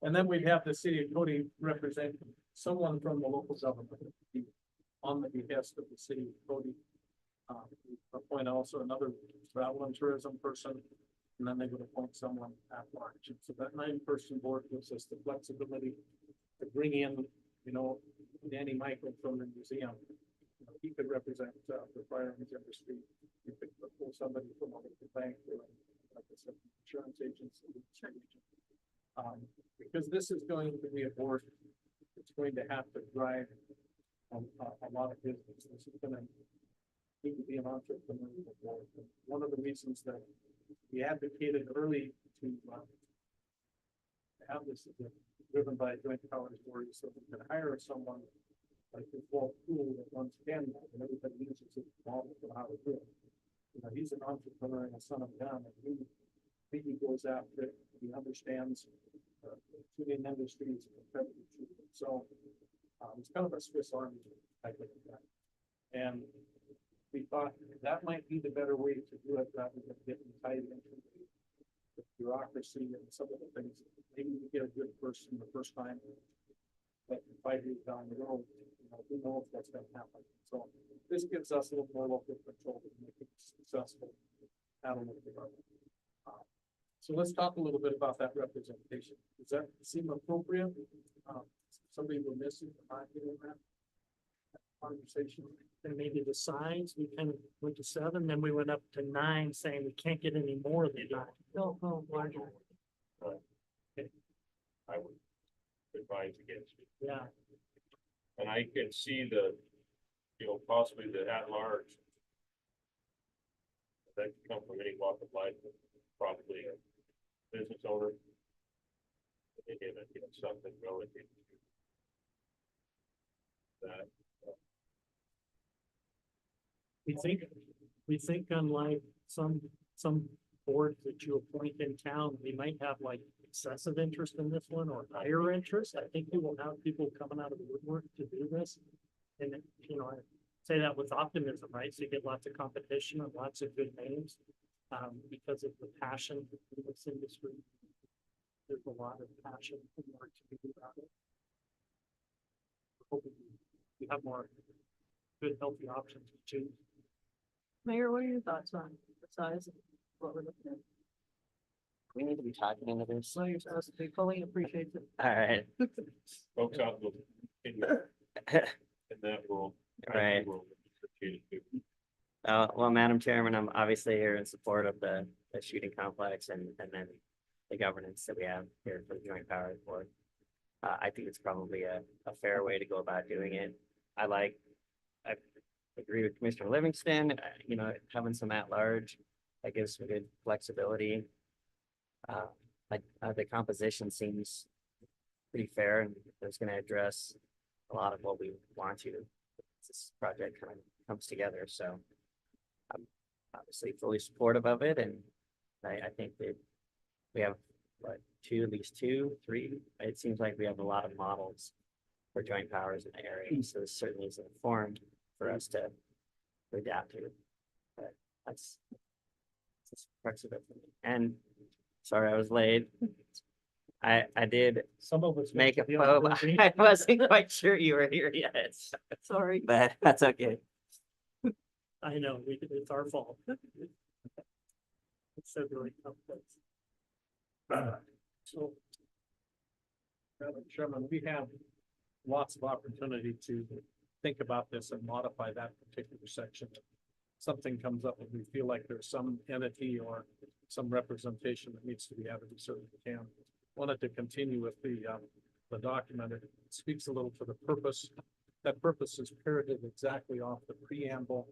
And then we'd have the city of Cody represent someone from the local government on the behest of the city of Cody. We appoint also another travel and tourism person, and then they would appoint someone at large. And so that 9-person board gives us the flexibility to bring in, Danny Michael from the museum. He could represent the firearms industry. You could pull somebody from a local bank or like I said, insurance agency. Because this is going to be a board that's going to have to drive a lot of business. This is going to need to be an entrepreneurial board. And one of the reasons that we advocated early to have this driven by a joint powers board is so we can hire someone like this Walt Pool that runs Canada and everybody uses his model for how to do it. He's an entrepreneur and a son of God, and he goes after it. He understands the shooting industry is competitive shooting. So it's kind of a Swiss Army type of thing. And we thought that might be the better way to do it rather than getting tied into the bureaucracy and some of the things. Maybe we get a good person the first time, but 5 years down the road, who knows what's going to happen. So this gives us a little more local control to make it successful. So let's talk a little bit about that representation. Does that seem appropriate? Somebody we're missing, not doing that conversation. And maybe the signs, we kind of went to 7, then we went up to 9, saying we can't get any more than 9. Don't go larger. I would advise against it. Yeah, And I can see the, possibly the at-large. That could come from any walk of life, probably a business owner. Again, something relative to that. we think unlike some boards that you appoint in town, we might have like excessive interest in this one or higher interest. I think you will have people coming out of the woodwork to do this. And, I say that with optimism, right? So you get lots of competition and lots of good names because of the passion in this industry. There's a lot of passion and work to do about it. Hoping we have more good, healthy options to choose. Mayor, what are your thoughts on the size of what we're looking at? We need to be talking into this. So you're supposed to be fully appreciates it. All right. Folks out will continue in that world. Right. Well, Madam Chairman, I'm obviously here in support of the shooting complex and then the governance that we have here for the Joint Powers Board. I think it's probably a fair way to go about doing it. I agree with Commissioner Livingston, having some at-large, that gives some good flexibility. The composition seems pretty fair and it's going to address a lot of what we want to. This project kind of comes together, so I'm obviously fully supportive of it, and I think that we have at least two, three. It seems like we have a lot of models for joint powers in the area, so this certainly is a forum for us to adapt to. But that's parts of it for me. And sorry, I was late. I did Some of us. make a feel faux, guilty. I wasn't quite sure you were here yet, Sorry. but that's okay. I know, it's our fault. It's so really complex. So. Madam Chairman, we have lots of opportunity to think about this and modify that particular section. Something comes up and we feel like there's some entity or some representation that needs to be added, we certainly can. Wanted to continue with the document. It speaks a little to the purpose. That purpose is parroted exactly off the preamble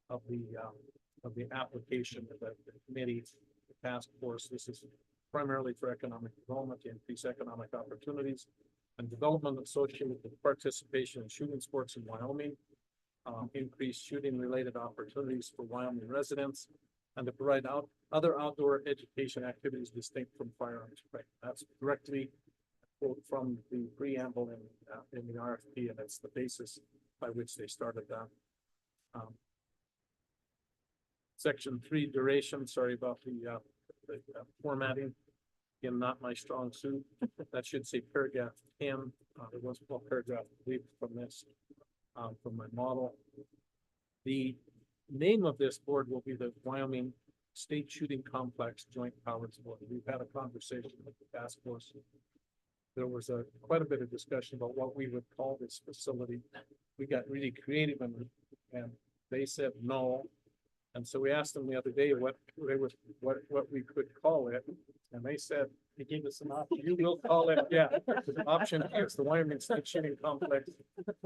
of the application of the committee, the task force. This is primarily for economic development, to increase economic opportunities and development associated with participation in shooting sports in Wyoming, increase shooting related opportunities for Wyoming residents, and to provide other outdoor education activities distinct from firearms. Right, that's directly quote from the preamble in the RFP, and it's the basis by which they started that. Section 3 duration. Sorry about the formatting. Again, not my strong suit. That should say paragraph 10. There was one paragraph, I believe, from this, from my model. The name of this board will be the Wyoming State Shooting Complex Joint Powers Board. We've had a conversation with the task force. There was quite a bit of discussion about what we would call this facility. We got really creative and they said no. And so we asked them the other day what we could call it, and they said, They gave us an option. you will call it, yeah. Option A is the Wyoming State Shooting Complex,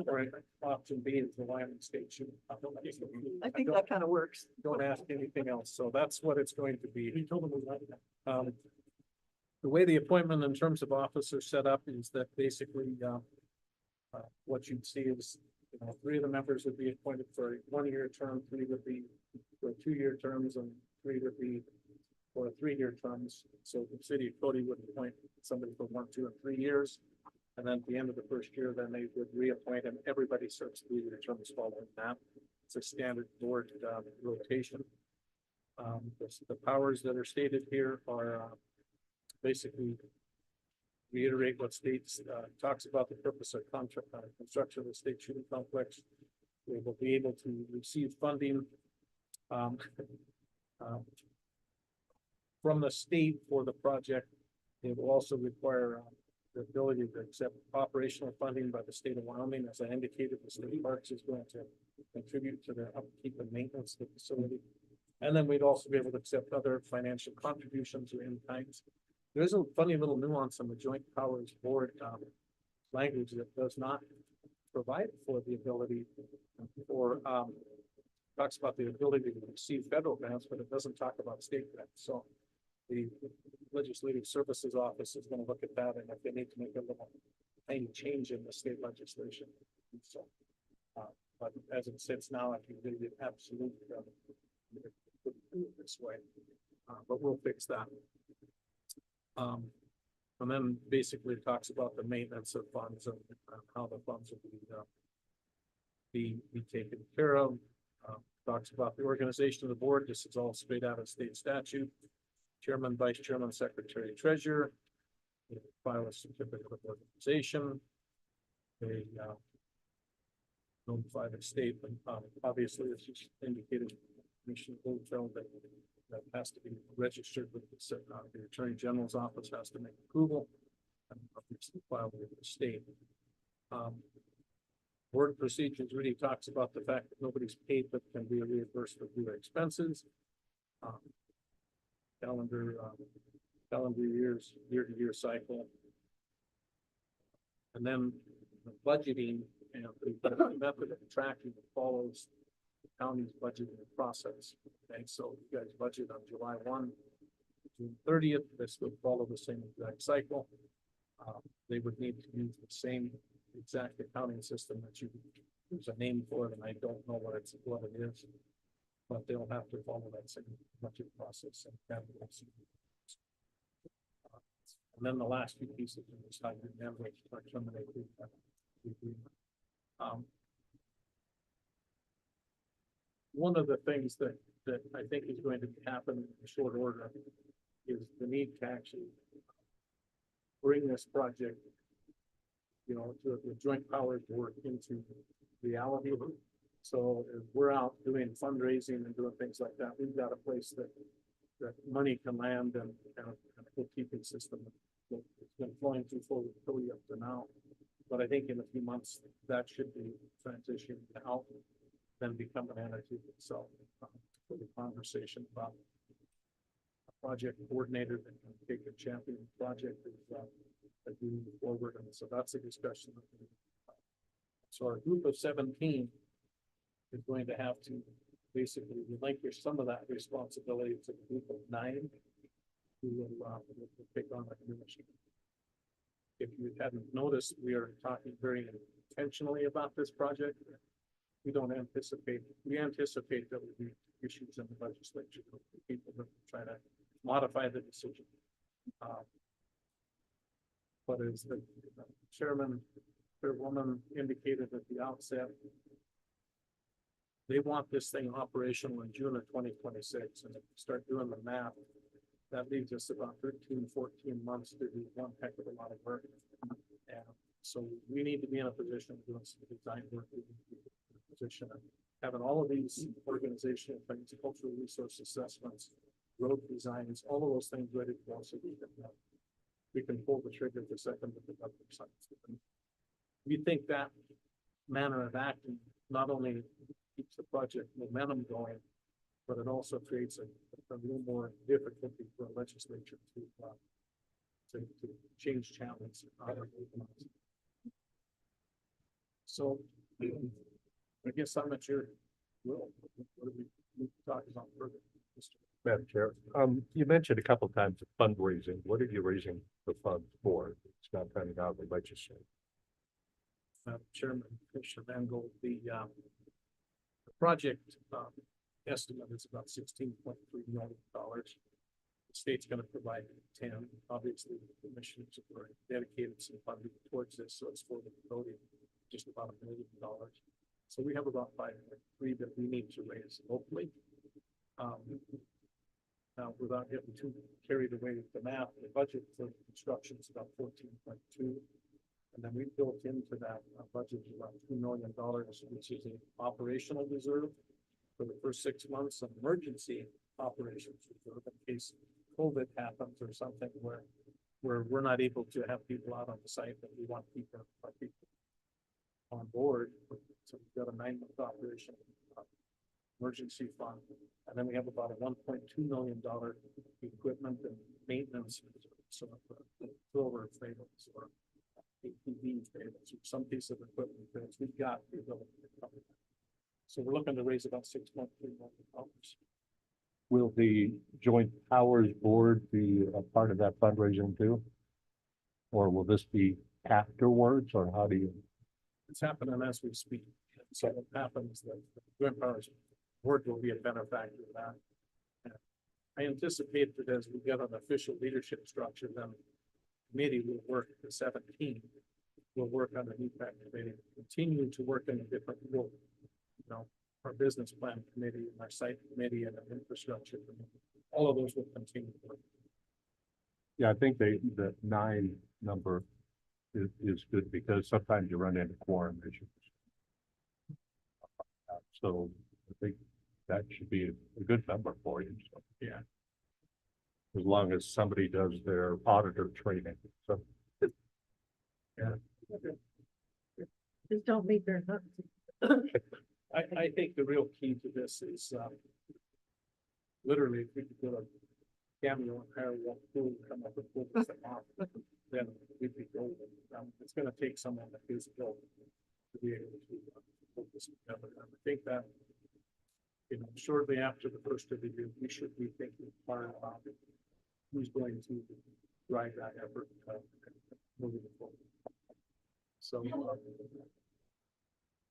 or option B is the Wyoming State Shooting Complex. I think that kind of works. Don't ask anything else, so that's what it's going to be. We told them we liked that. The way the appointment in terms of office are set up is that basically, what you'd see is, 3 of the members would be appointed for a 1-year term, 3 would be for 2-year terms, and 3 would be for 3-year terms. So the city of Cody would appoint somebody for 1, 2, and 3 years. And then at the end of the first year, then they would reappoint, and everybody serves 3-year terms following that. It's a standard board rotation. The powers that are stated here are basically reiterate what states talks about the purpose of contract construction of the state shooting complex. They will be able to receive funding from the state for the project. They will also require the ability to accept operational funding by the state of Wyoming. As I indicated, the state of Parks is going to contribute to the upkeep and maintenance of the facility. And then we'd also be able to accept other financial contributions or in kinds. There's a funny little nuance on the Joint Powers Board language that does not provide for the ability or talks about the ability to receive federal grants, but it doesn't talk about state grants. So the Legislative Services Office is going to look at that, and if they need to make a little tiny change in the state legislation. So, but as it sits now, I think they absolutely this way, but we'll fix that. And then basically it talks about the maintenance of funds and how the funds will be taken care of. Talks about the organization of the board. This is all straight out of state statute. Chairman, vice chairman, secretary, treasurer. They file a certificate of organization. They notify the state, and obviously, as you indicated, Commissioner Goldfeld, that has to be registered with the Attorney General's office, has to make approval and obviously filed with the state. Board procedures really talks about the fact that nobody's paid but can be reimbursed for due expenses. Calendar years, year-to-year cycle. And then the budgeting and the method of tracking follows the county's budgeting process. Okay, so you guys budget on July 1, June 30th. This would follow the same exact cycle. They would need to use the same exact accounting system that you use a name for it, and I don't know what it is, but they'll have to follow that same budget process. And then the last few pieces in this time, remember to terminate the agreement. one of the things that I think is going to happen in short order is the need to actually bring this project, to the joint powers board into reality. So if we're out doing fundraising and doing things like that, we've got a place that money can land and a bookkeeping system. It's been flowing through fully up to now. But I think in a few months, that should be transitioned out, then become an entity itself. For the conversation about a project coordinator that can take a champion project as we move forward. And so that's a discussion. So our group of 17 is going to have to basically relinquish some of that responsibility to the group of 9 who will take on that mission. If you hadn't noticed, we are talking very intentionally about this project. We anticipate that will be issues in the legislature, people that try to modify the decision. But as the chairwoman indicated at the outset, they want this thing operational in June of 2026. And if you start doing the math, that leaves us about 13, 14 months to do one heck of a lot of work. And so we need to be in a position of doing some design work. We need to be in a position of having all of these organizational things, cultural resource assessments, road designs, all of those things ready to go, so we can pull the trigger the second that the government signs. We think that manner of acting not only keeps the project momentum going, but it also creates a little more difficulty for a legislature to change channels. So I guess I'm at your will. What do we talk about further? Madam Chair, you mentioned a couple of times fundraising. What are you raising the funds for? It's not coming out of the legislature. Chairman, Commissioner Van Gool, the project estimate is about $16.3 million. The state's going to provide 10. Obviously, the commissioners have dedicated some funding towards this, so it's for the voting, just about $1 million. So we have about 5.3 that we need to raise locally. Now, without getting too carried away with the math, the budget for construction is about 14.2. And then we built into that budget about $2 million, which is an operational reserve for the first 6 months, of emergency operations reserve in case COVID happens or something where we're not able to have people out on the site, but we want people on board. So we've got a 9-month operation emergency fund, and then we have about a $1.2 million equipment and maintenance reserve. So thrower trailers or ATV trailers or some piece of equipment that we've got the ability to cover that. So we're looking to raise about $6.3 million. Will the Joint Powers Board be a part of that fundraising too? Or will this be afterwards, or how do you? It's happening as we speak. So what happens that the Joint Powers Board will be a benefactor of that. And I anticipate that as we get an official leadership structure, then the committee will work the 17. We'll work on the NEPAC committee, continue to work in a different role. Our business plan committee and our site committee and our infrastructure committee, all of those will continue to work. Yeah, I think the 9 number is good because sometimes you run into quorum issues. So I think that should be a good number for you. So, Yeah. As long as somebody does their auditor training. So Yeah. Just don't meet their nuts. I think the real key to this is literally if we could go to Cameo and hire one crew and come up with focus then we'd be golden. It's going to take someone that is built to be able to focus together. And I think that shortly after the first of the year, we should be thinking hard about who's going to drive that effort moving forward. So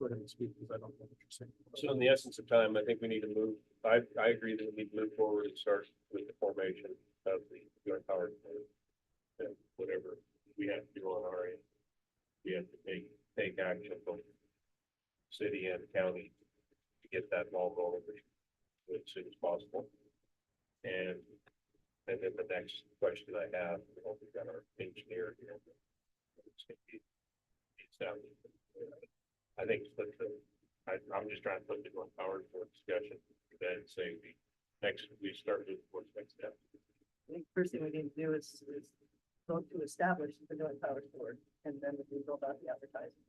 go ahead and speak because I don't know what you're saying. So in the essence of time, I think we need to move, I agree that we need to move forward and start with the formation of the Joint Powers Board. And whatever we have to do on our end, we have to take action, both city and county, to get that ball rolling as soon as possible. And then the next question I have, we've got our engineer here. I think, I'm just trying to put it on power for discussion, then say we start with what's next step. I think first thing we need to do is vote to establish the joint powers board, and then we go about the advertising.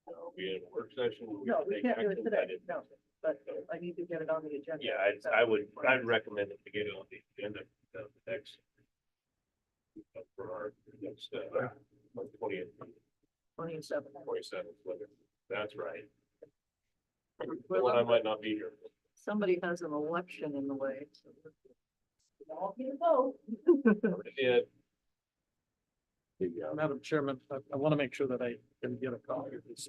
Are we in a work session? No, we can't do it Take today, action? no, but I need to get it on the agenda. Yeah, I'd recommend that we get it on the agenda, the next. For our next, 20th, 27. 27th, that's right. Well, Well, I might not be here. Somebody has an election in the way. So we all need to vote. Yeah. Madam Chairman, I want to make sure that I can get a copy of this.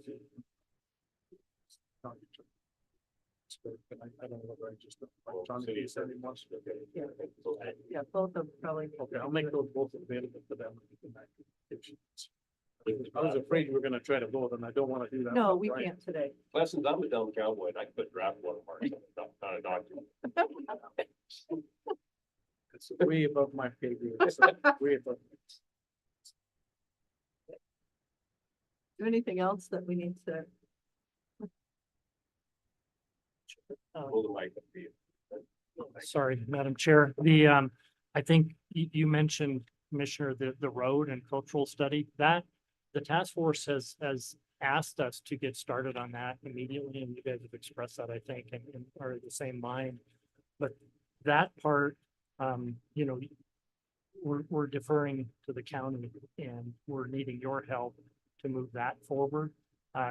I don't know whether I just. City said he wants to. Yeah, yeah, both of them probably. Okay, I'll make those both available for them. I was afraid we were gonna try to vote, and I don't want to do that. No, we Right. can't today. Lessons, I'm a dumb cowboy, and I could draft one of ours, not a document. It's way above my pay grade. So way above. Is there anything else that we need to? Hold the mic up for you. Sorry, Madam Chair, I think you mentioned, Commissioner, the road and cultural study, that the task force has asked us to get started on that immediately, and you guys have expressed that, I think, and are of the same mind. But that part, you know, we're deferring to the county, and we're needing your help to move that forward.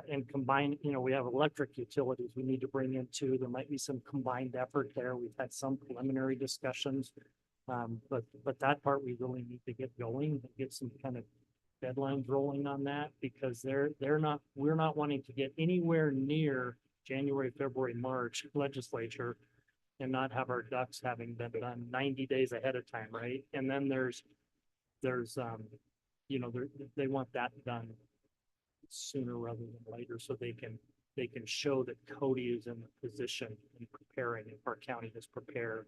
And combine, you know, we have electric utilities we need to bring in too. There might be some combined effort there. We've had some preliminary discussions. But that part we really need to get going and get some kind of deadlines rolling on that, because we're not wanting to get anywhere near January, February, March legislature and not have our ducks having been done 90 days ahead of time, right? And then there's you know, they want that done sooner rather than later, so they can show that Cody is in the position and preparing, and Park County is prepared,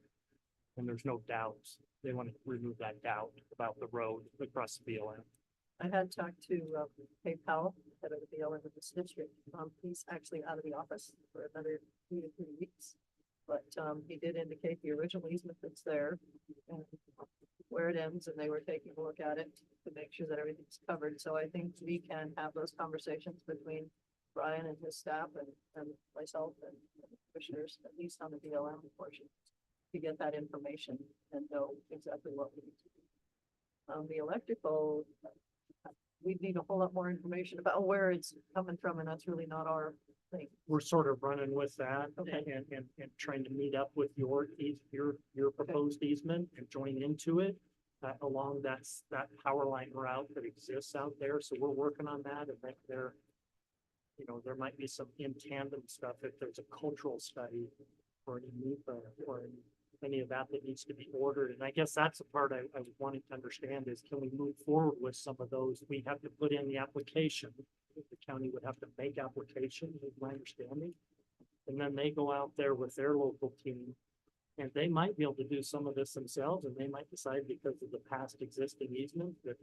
and there's no doubts. They want to remove that doubt about the road across the BLM. I had talked to Dave Powell, head of the BLM in this district. He's actually out of the office for another 2 to 3 weeks. But he did indicate the original easement that's there and where it ends, and they were taking a look at it to make sure that everything's covered. So I think we can have those conversations between Brian and his staff and myself and the commissioners, at least on the BLM portion, to get that information and know exactly what we need to do. The electrical, we need a whole lot more information about where it's coming from, and that's really not our thing. We're sort of running with that Okay. and trying to meet up with your proposed easement and join into it along that power line route that exists out there. So we're working on that, and think you know, there might be some in tandem stuff if there's a cultural study or any NEPA or any of that needs to be ordered. And I guess that's the part I was wanting to understand is, can we move forward with some of those? We have to put in the application. The county would have to make application, is my understanding. And then they go out there with their local team, and they might be able to do some of this themselves, and they might decide because of the past existing easement that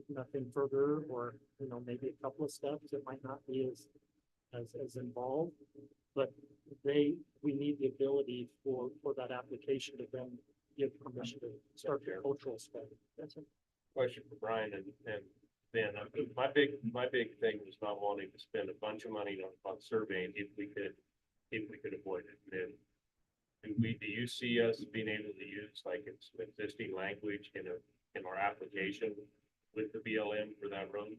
nothing further, or, you know, maybe a couple of steps that might not be as involved. But we need the ability for that application to then give permission to start the cultural study. That's it. Question for Brian and Ben. My big thing was not wanting to spend a bunch of money on surveying if we could avoid it. And do you see us being able to use like its existing language in our application with the BLM for that road?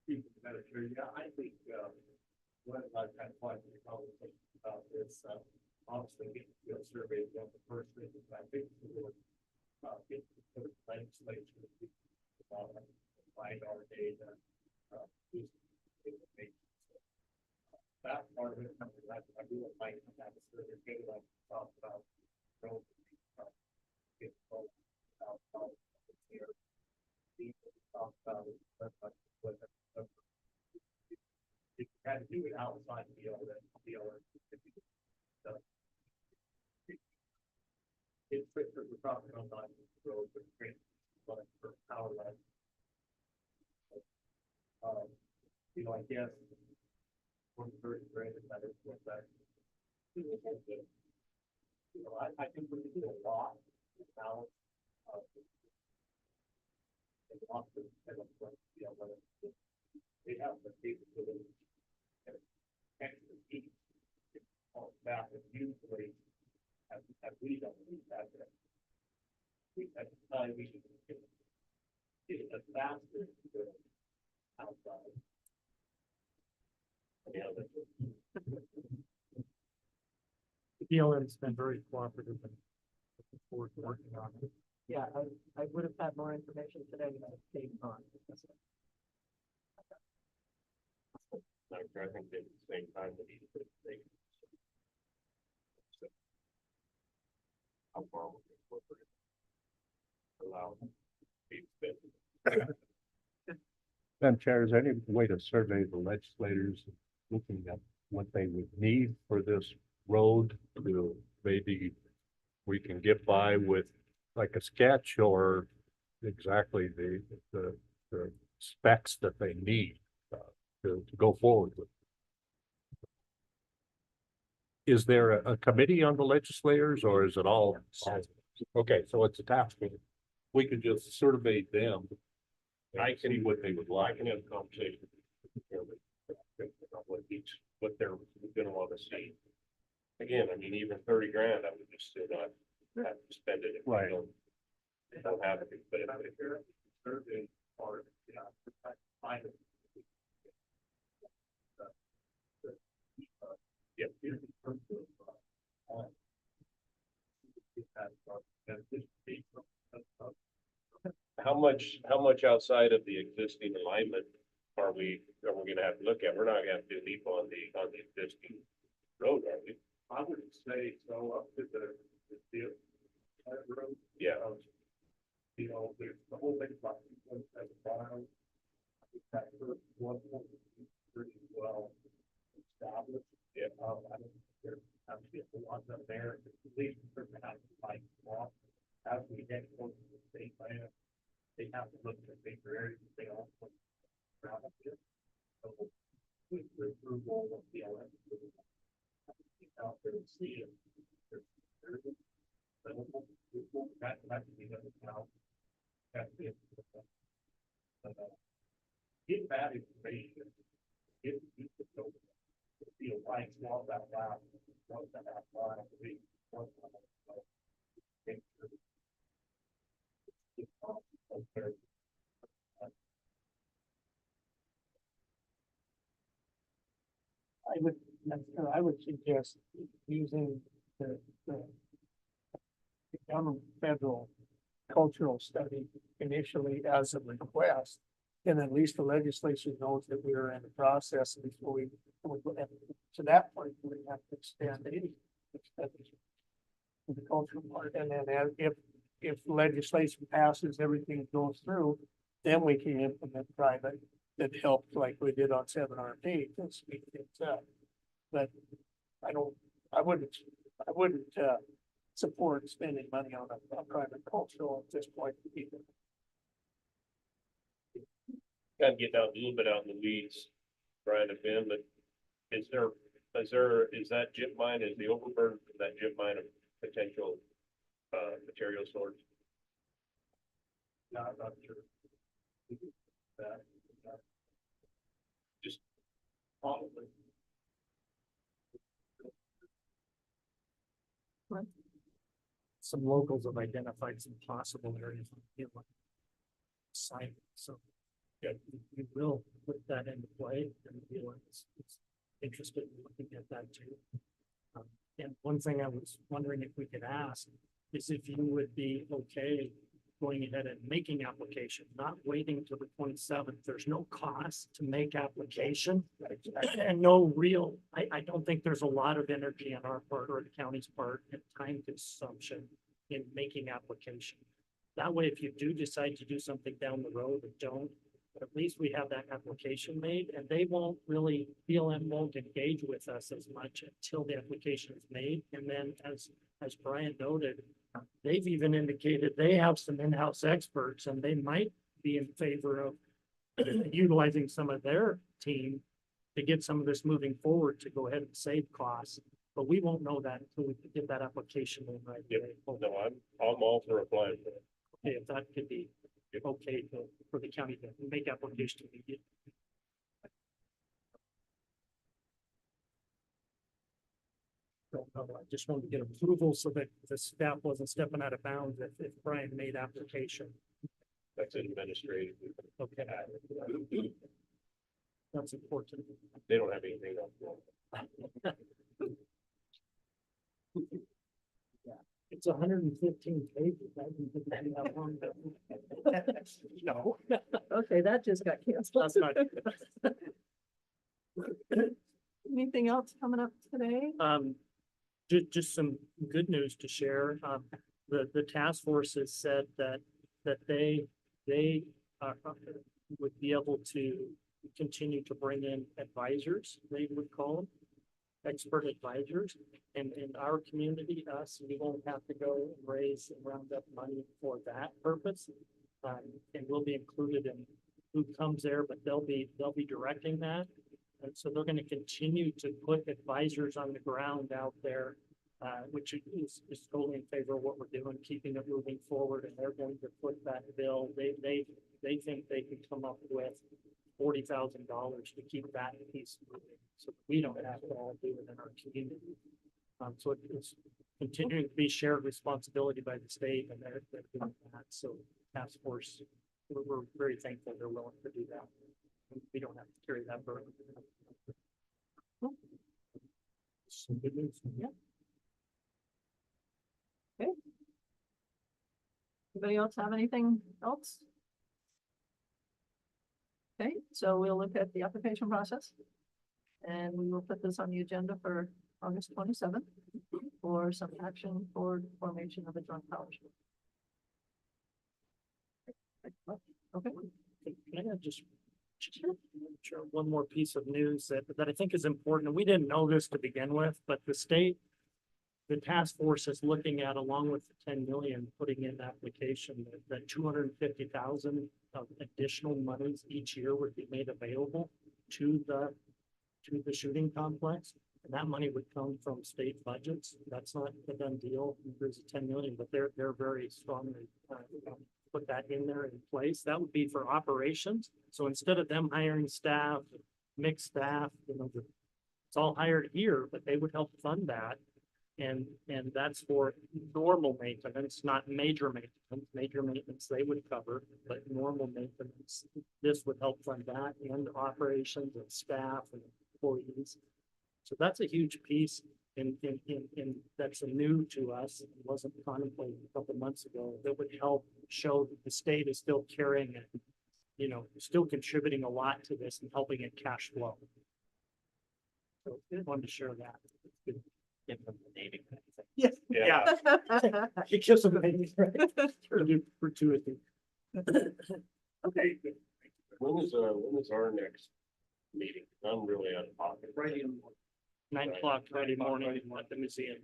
Yeah, I think, what I've had quite a conversation about this, obviously, field survey is one of the first things I think we'll get the legislature to find our data. That part of it, I really like to have a survey data like we talked about. Get both out here. Talk about it, but had to do it outside the other. It's quicker, we're talking on the road, but for power line. You know, I guess. 130 grand is better than that. You know, I think we can do a lot now. And often, and of course, you know, when they have the capability. And expertise. On that, and usually, as we don't use that. We, at the time, we should get it as faster to outside. Yeah, BLM's been very cooperative and looking forward to working on it. Yeah, I would have had more information today, but I came on. I think at the same time, we need to think. How far we can incorporate. Allow. Madam Chair, is there any way to survey the legislators looking at what they would need for this road to maybe we can get by with like a sketch or exactly the specs that they need to go forward with? Is there a committee on the legislators or is it all? Okay, so it's a task force. We could just survey them. I can see what they would like. I can have a conversation. What they're gonna want to see. Again, I mean, even 30 grand, I would just still not have to spend it if we Right. don't have it, but if you're surveying or, yeah, find it. Yeah. How much outside of the existing alignment are we gonna have to look at? We're not gonna have to leap on the existing road, are we? I would say so up to the road. Yeah. You know, there's the whole thing about one pretty well established. Yeah. I don't think there's actually a lot up there, at least for perhaps like law. As we get closer to the state land, they have to look at bigger areas, they also. So, with the approval of the LM. Out there and see it. That can be done now. Get that information. Get the feel right, walk that out, walk that out, I would suggest using the government federal cultural study initially as a request. And at least the legislature knows that we are in the process before we and to that point, we have to extend any studies. To the cultural part, and then if legislation passes, everything goes through, then we can implement private that helped like we did on 7RP to speed things up. But I wouldn't support spending money on a private cultural at this point either. Kind of get out a little bit out in the weeds, Brian and Ben, but is that chip mine, is the overburden from that chip mine a potential material source? No, I'm not sure. Just probably. Some locals have identified some possible areas of the site, so. Yeah, we will put that into play and the BLM is interested in looking at that too. And one thing I was wondering if we could ask is if you would be okay going ahead and making application, not waiting till the 27th. There's no cost to make application and no real, I don't think there's a lot of energy on our part or the county's part and time consumption in making application. That way, if you do decide to do something down the road or don't, at least we have that application made, and they won't really, BLM won't engage with us as much until the application is made. And then as Brian noted, they've even indicated they have some in-house experts and they might be in favor of utilizing some of their team to get some of this moving forward to go ahead and save costs. But we won't know that until we get that application in right Yep. away. No, I'm all for applying for it. Okay, if that could be okay for the county to make application immediately. Don't know, I just wanted to get approval so that the staff wasn't stepping out of bounds if Brian made application. That's administrative. Okay. That's important. They don't have anything else. It's 115 pages. I didn't think it'd be that long, but- No, Okay, that just got canceled. that's not. Anything else coming up today? Just some good news to share. The task force has said that they would be able to continue to bring in advisors, they would call them, expert advisors. And in our community, we won't have to go and raise and round up money for that purpose. And we'll be included in who comes there, but they'll be directing that. And so they're gonna continue to put advisors on the ground out there, which is totally in favor of what we're doing, keeping it moving forward, and they're going to put that bill. They think they can come up with $40,000 to keep that piece moving, so we don't have to all do it in our community. So it's continuing to be shared responsibility by the state, and they're doing that. So task force, we're very thankful they're willing to do that. We don't have to carry that burden. Some good news. Yeah. Anybody else have anything else? Okay, so we'll look at the application process. And we will put this on the agenda for August 27th for some action for formation of a joint powers. Okay. Can I just share one more piece of news that I think is important? We didn't know this to begin with, but the task force is looking at, along with the 10 million, putting in application that 250,000 of additional monies each year would be made available to the shooting complex. And that money would come from state budgets. That's not a done deal. There's a 10 million, but they're very strongly put that in there in place. That would be for operations. So instead of them hiring staff, mixed staff, it's all hired here, but they would help fund that. And that's for normal maintenance, not major maintenance. Major maintenance they would cover, but normal maintenance, this would help fund that, and operations and staff and employees. So that's a huge piece in that's new to us. It wasn't contemplated a couple months ago. That would help show that the state is still carrying it, still contributing a lot to this and helping it cash flow. So I wanted to share that. Give them the naming. Yes. Yeah. It gives them a name, right? Fortuity. Okay, When is our next meeting? I'm really out of pocket. Friday morning. 9 o'clock Friday morning at the museum.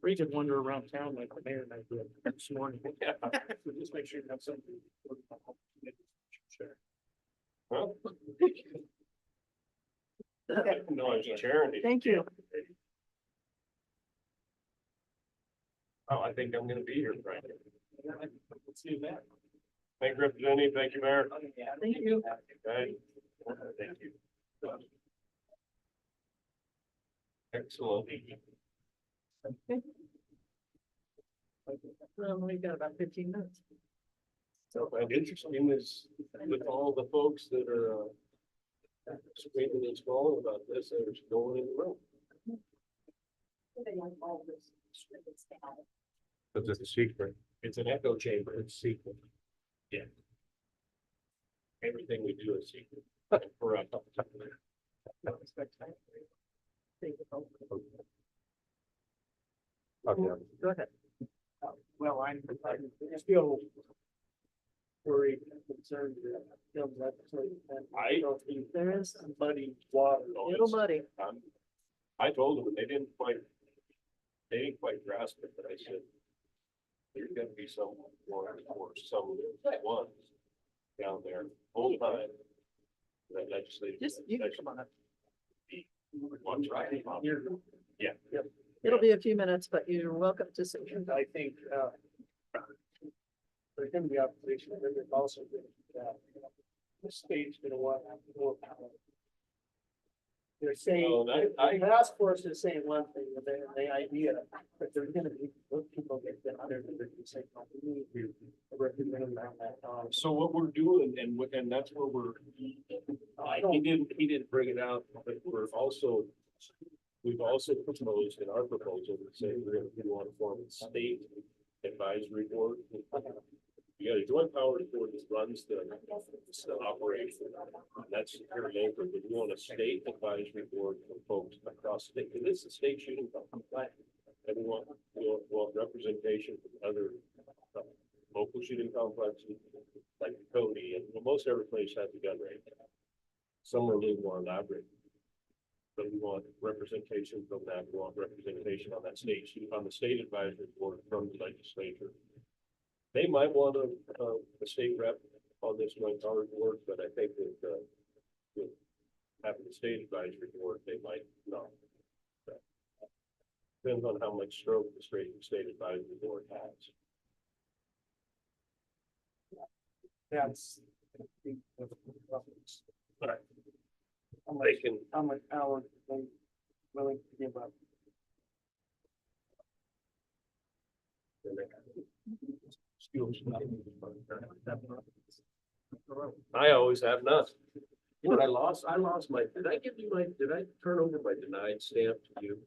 Or you could wander around town like the mayor and I did this morning. So just make sure you have something. Sure. Well, no, I was chairing it. thank you. Oh, I think I'm gonna be here Friday. Let's do that. Thank you, Representative. Thank you, Mayor. Thank you. Okay. Thank you. Excellent. We've got about 15 minutes. So I find interesting is with all the folks that are screaming and squalling about this, there's no one in the room. Cause it's a secret. It's an echo chamber. It's secret. Yeah. Everything we do is secret. For us. Okay. Go ahead. Well, I'm still worried and concerned that young legislators. I don't think There is, muddy water. little muddy. I told them, they didn't quite grasp it, but I said, there's gonna be some or some ones down there full time. That legislative. Just, you can come on up. One's right. Yeah. It'll be a few minutes, but you're welcome to sit. I think, there's gonna be opposition, but there's also, the state's gonna want more power. They're saying, Well, the task force is saying one thing, and then the idea, but there's gonna be, those people get together, and they're gonna say, "No, we need you to represent around that." So what we're doing, and that's where we're, he didn't bring it out, but we've also proposed in our proposal to say we want to form a state advisory board. You got a joint powers board that runs the operation. That's your anchor, but we want a state advisory board for folks across the state. And this is a state shooting company. And we want representation from other local shooting complexes like Cody, and most every place has a gun range. Some are a little more elaborate. But we want representation from that. We want representation on that state, on the state advisory board from the legislature. They might want a state rep on this joint powers board, but I think that with having the state advisory board, they might not. Depends on how much stroke the state advisory board has. That's. Right. How much power are they willing to give up? I always have none. What I lost my, did I turn over my denied stamp to you?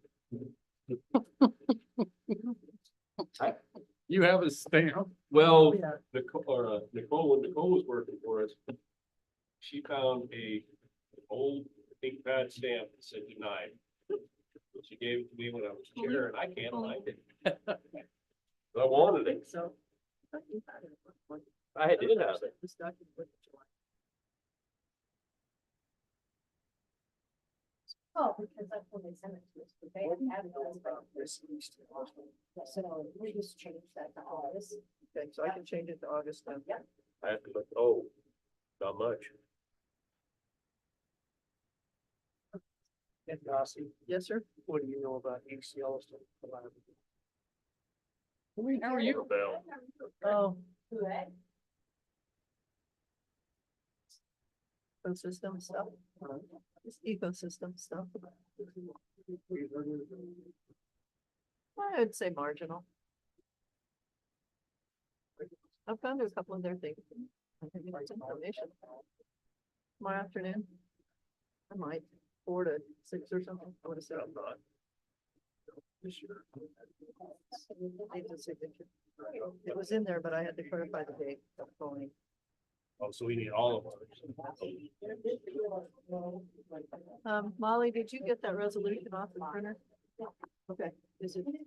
You have a stamp. Well, Yeah. Nicole, when Nicole was working for us, she found a old pink pad stamp that said denied. She gave it to me when I was chair, and I can't find it. I wanted it. So. I did have it. This document with July. Oh, because that's when they sent it to us, but they hadn't had it as well. So we just changed that to August. Okay, so I can change it to August then. Yeah. I have to look, oh, not much. And Rossi, Yes, sir. what do you know about ACL? How are you? Bell. Oh, Good. ecosystem stuff. Just ecosystem stuff. I would say marginal. I've gone to a couple of their things. I think it's information. Tomorrow afternoon. I might, 4 to 6 or something. I would have said. Need the signature. It was in there, but I had to clarify the date. That's only. Oh, so we need all of ours. Molly, did you get that resolution off the printer? Okay, is it? Me.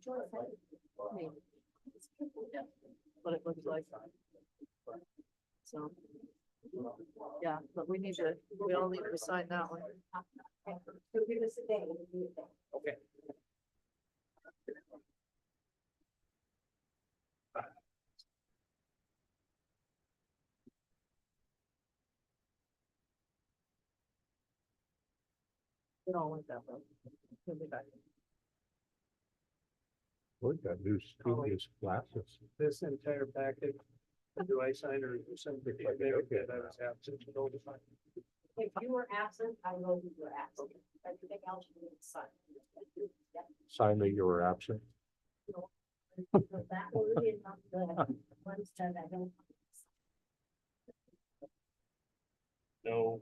What it looks like. So. Yeah, but we all need to sign that one. So give us a day. Okay. It all went that way. We'll be back. We've got new students glasses. This entire package, do I sign or do something? That I was absent. If you were absent, I know you were absent. Everything else you need to sign. Yeah. Sign that you were absent. That word is not the ones that I don't. No.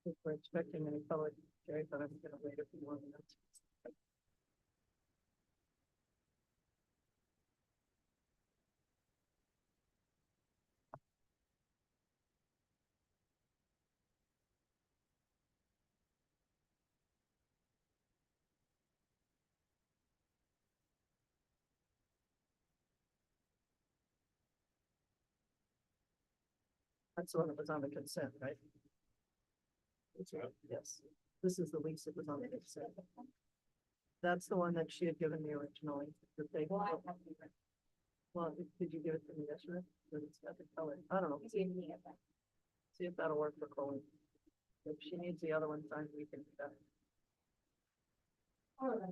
If we're expecting any public, Jerry, but I'm gonna wait a few more minutes. That's the one that was on the consent, right? What's that? Yes, this is the lease that was on the consent. That's the one that she had given me originally, that they, Well, I have to be well, did you give it to me yesterday? Or it's got the color, I don't know, ready. See me at that. see if that'll work for Colleen. If she needs the other one signed, we can do that. All right.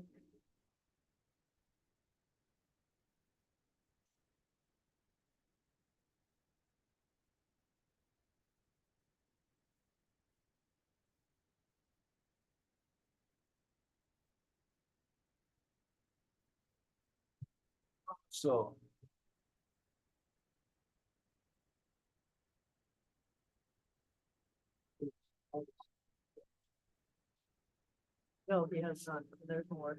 So. No, he has not, there's more.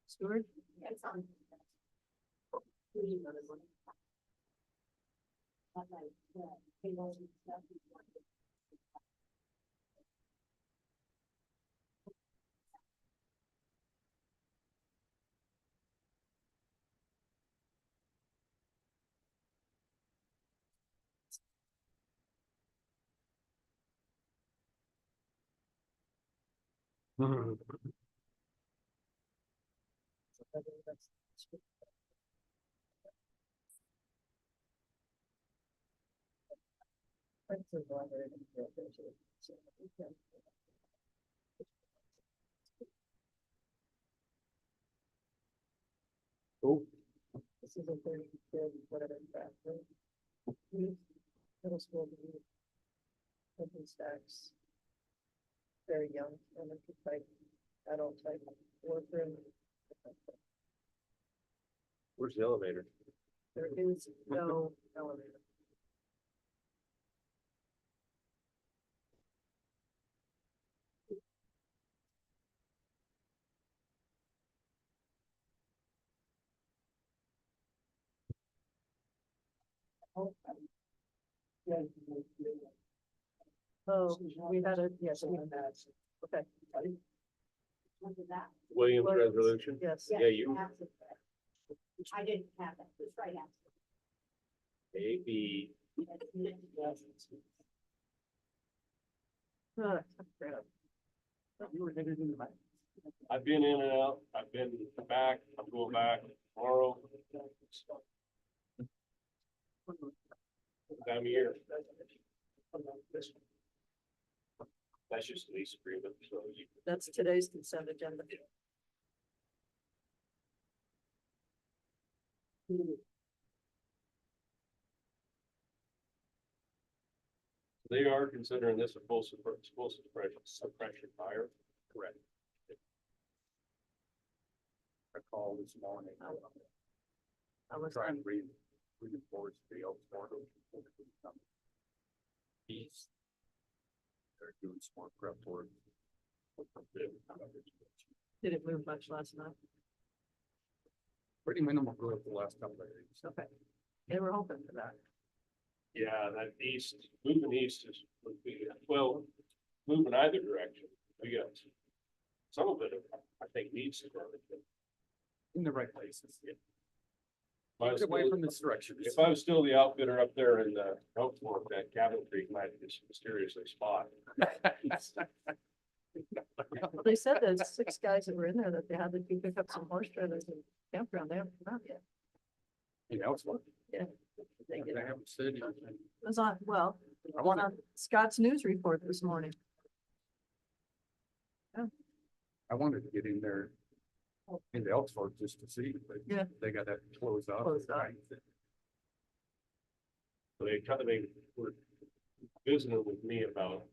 Stuart? It's on. Oh, This is a very good, whatever, bathroom. Middle school. Open stacks. Very young, elementary type, adult type, workroom. where's the elevator? There is no elevator. Oh, we had a, yes, we had that. Okay, Look at that. Williams Well, resolution? yes. Yeah, you- Absolutely. I didn't have that, it's right after. Maybe. Crap. You were headed into my. I've been in and out, I've been back, I'm going back tomorrow. Time of year, that's just lease agreement, so you. That's today's consent agenda. They are considering this a full suppression fire. Correct. I called this morning. I was, Trying to reinforce the Elmsford. East. They're doing smart prep work. did it move much last night? Pretty minimal growth the last couple of days. Okay, they were hoping for that. Yeah, that east, moving east is, would be, well, moving either direction, we got. Some of it, I think, needs to go. In the right places. If I was Get away still- from this direction. If I was still the outfitter up there in the Elkmore, that Cabin Creek might just mysteriously spot. Well, they said there's 6 guys that were in there that they had to pick up some horse trailers and campground. They haven't come out yet. In Elmsford. Yeah. They get- They haven't said anything. It was on, well, I it was want on Scott's news report this morning. I wanted to get in there. In the Elmsford just to see, but Yeah. they got that closed off. Closed off. So they were visiting with me about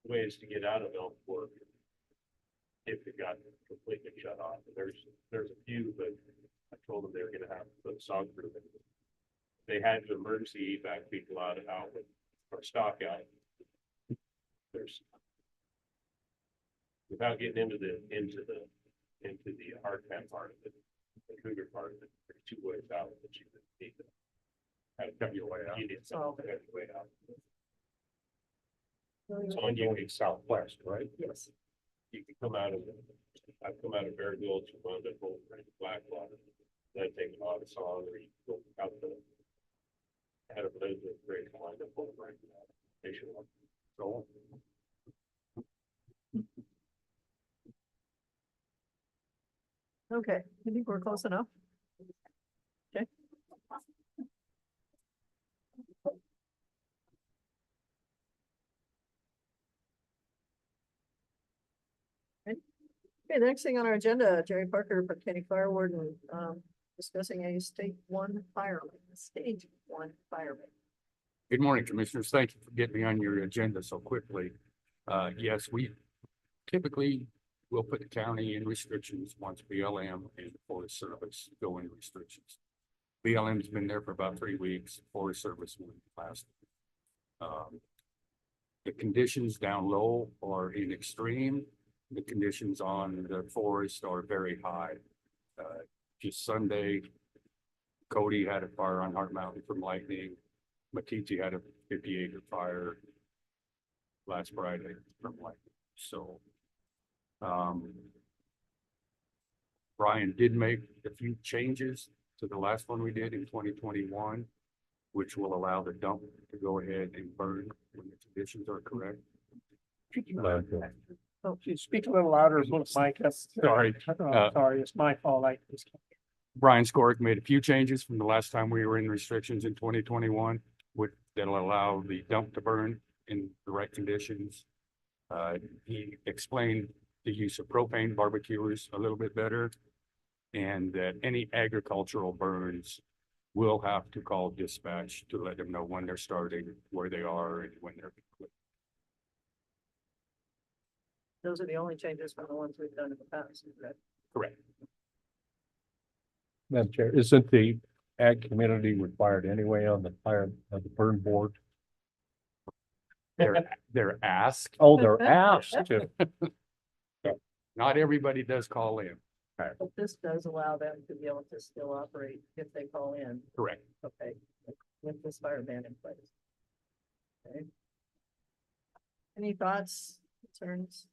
ways to get out of Elkmore. If it got completely shut off, and there's a few, but I told them they were gonna have to put song through it. They had to emergency evac people out with, or stock out. There's. Without getting into the hard pan part of it, the cougar part of it, there's 2 ways out that you need to. Have to come your way out. You need some way out. So when you go southwest, right? Yes. You can come out of, I've come out of Bear Gulch, wound up over in Blackwater. Then take an audit on the, out the. Had a visit, great, kind of, right, patient, so. Okay, I think we're close enough. Okay. Okay, the next thing on our agenda, Jerry Parker, Park County Fire Warden, discussing a stage one fireman. Good morning, Commissioners. Thank you for getting me on your agenda so quickly. Yes, we typically will put the county in restrictions once BLM and the Forest Service go into restrictions. BLM's been there for about 3 weeks, Forest Service went last. The conditions down low are in extreme. The conditions on the forest are very high. Just Sunday, Cody had a fire on Heart Mountain from lightning. Matiti had a 50-acre fire last Friday from lightning. So, Brian did make a few changes to the last one we did in 2021, which will allow the dump to go ahead and burn when the conditions are correct. Oh, if you speak a little louder, Mike, that's. Sorry. Sorry, it's my fault. Brian Skorick made a few changes from the last time we were in restrictions in 2021, that'll allow the dump to burn in the right conditions. He explained the use of propane barbecuers a little bit better, and that any agricultural burns will have to call dispatch to let them know when they're starting, where they are, and when they're complete. Those are the only changes from the ones we've done in the past, correct? Correct. Madam Chair, isn't the ag community required anyway on the burn board? They're asked. Oh, they're asked to. Not everybody does call in. But this does allow them to be able to still operate if they call in, Correct. okay, with this fire ban in place. Okay. Any thoughts, concerns?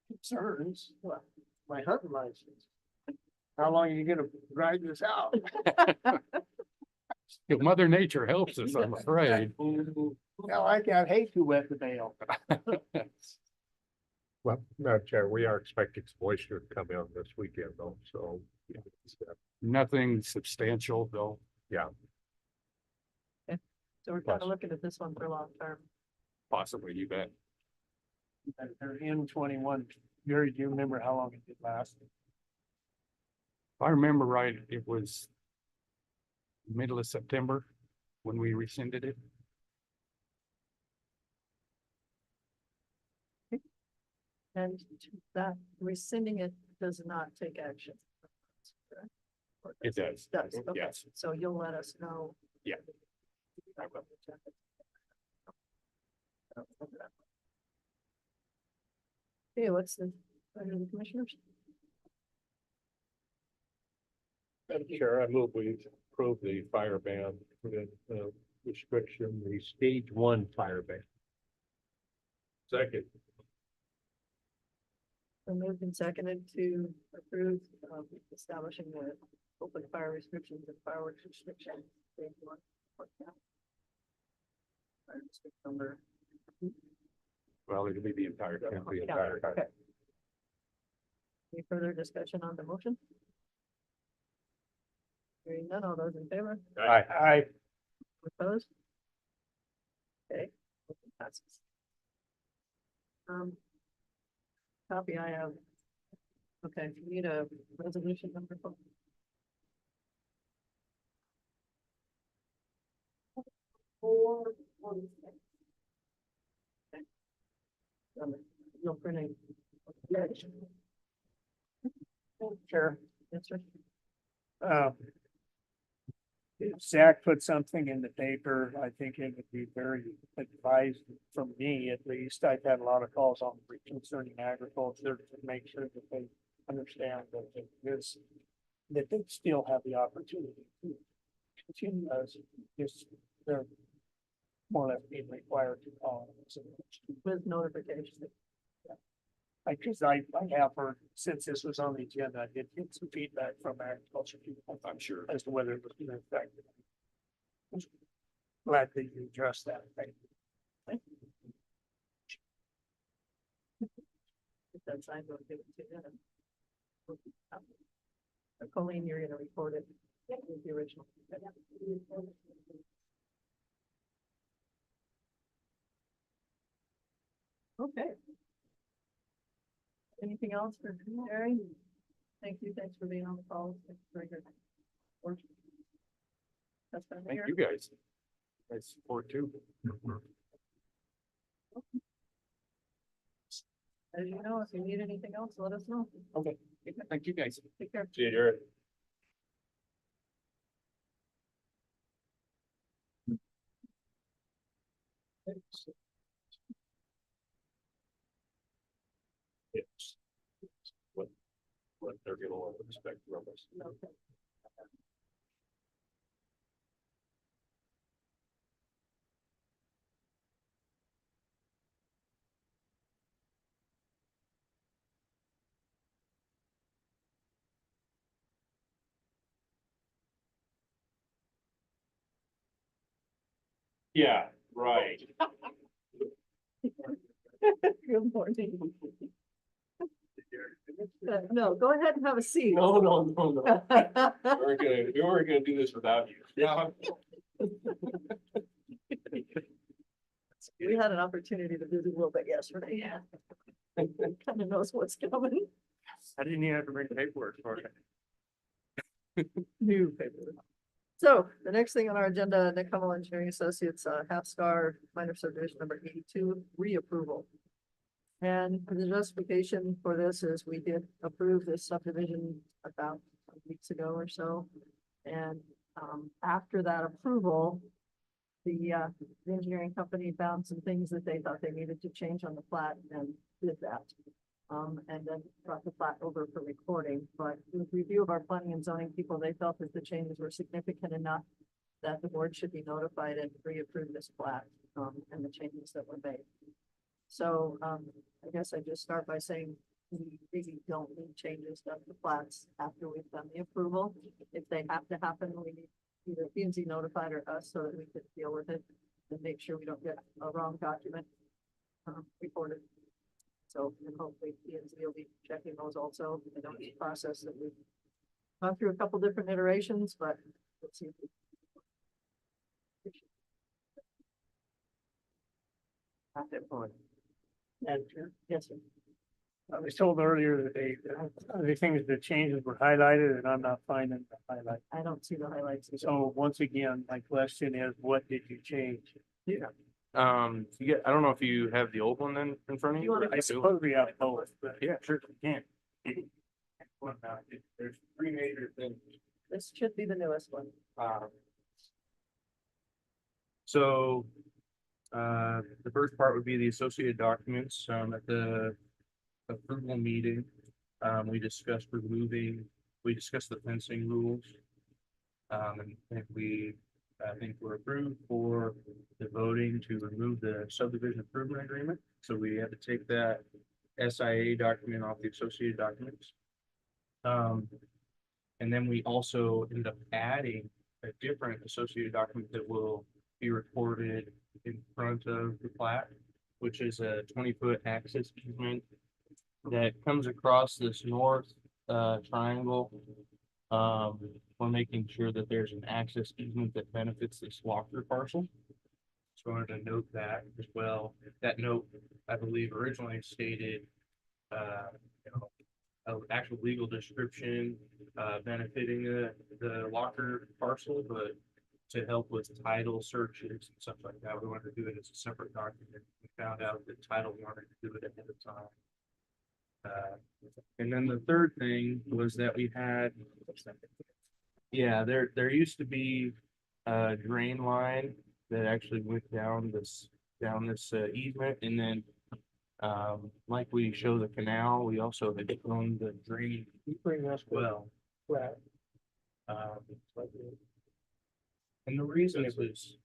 Concerns, Well, my hunting license. How long are you gonna ride this out? If Mother Nature helps us, I'm afraid. Well, I hate to wet the bail. Well, Madam Chair, we are expecting some moisture to come in this weekend though, so. Nothing substantial though. so we're kind of looking at this one for long term. Possibly, you bet. They're in 21. Gary, do you remember how long it did last? If I remember right, it was middle of September when we rescinded it. And that rescinding it does not take action. Correct? Or It does. Does, okay. Yes. So you'll let us know. Yeah. I will. Okay, what's the, pleasure of the commissioners? Madam Chair, I move we approve the fire ban, the restriction, the stage one fire ban. Second. So moved and seconded to approve establishing the open fire restrictions and fireworks restrictions. Stage one, Fort County. Fire district number. Well, it'll be the entire county. The entire county. Okay. Any further discussion on the motion? Hearing none, all those in favor? I Opposed? Okay. motion passes. Copy I have. Okay, you need a resolution number. No printing. Chair. Yes, sir. If Zach put something in the paper, I think it would be very advised from me, at least. I've had a lot of calls on concerning agriculture to make sure that they understand that it is, that they still have the opportunity to continue as just they're more or less being required to call. With notification. I have heard, since this was on the agenda, I did get some feedback from agriculture people. I'm sure. As to whether it was in effect. Glad that you addressed that. Thank you. If that's signed, we'll give it to you. Colleen, you're gonna record it with the original. Okay. Anything else for Mary? Thank you, thanks for being on the call. It's very good work. That's been Thank here. you guys. Guys support too. As you know, if you need anything else, let us know. Okay, thank you guys. Take care. See you, Jared. It's what they're gonna expect from us. Okay. Yeah, right. Good morning. No, go ahead and have a seat. No. We weren't gonna do this without you. Yeah. We had an opportunity to visit a little bit yesterday. Yeah. Kind of knows what's coming. I didn't even have to bring paperwork for it. New paper. So the next thing on our agenda, Nick Hummel Engineering Associates, Half Star Minor Subdivision number 82, reapproval. And the justification for this is we did approve this subdivision about weeks ago or so. And after that approval, the engineering company found some things that they thought they needed to change on the plat and did that. And then brought the plat over for recording, but with review of our planning and zoning people, they felt that the changes were significant enough that the board should be notified and reapprove this plat, and the changes that were made. So, I guess I just start by saying we really don't need changes to the plats after we've done the approval. If they have to happen, we need either P and Z notified or us so that we can deal with it and make sure we don't get a wrong document reported. So, and hopefully P and Z will be checking those also. I know it's a process that we've gone through a couple different iterations, but let's see. At that point. And Yes, sir. I was told earlier that the things, the changes were highlighted and I'm not finding the highlight. I don't see the highlights. So once again, my question is, what did you change? You get, I don't know if you have the old one then in front of you. I suppose we have both, but. Yeah, sure, you can. There's three major things. This should be the newest one. So, the first part would be the associated documents, at the approval meeting. We discussed the fencing rules. And I think we're approved for the voting to remove the subdivision improvement agreement. So we had to take that SIA document off the associated documents. And then we also ended up adding a different associated document that will be recorded in front of the plat, which is a 20-foot access easement that comes across this north triangle. We're making sure that there's an access easement that benefits this walkthrough parcel. So I wanted to note that as well. That note, I believe, originally stated, an actual legal description benefiting the walker parcel, but to help with title searches and stuff like that, we wanted to do it as a separate document. We found out that title wanted to do it ahead of time. And then the third thing was that we had, there used to be a drain line that actually went down this easement, and then like we show the canal, we also had owned the drain as well. And the reason it was,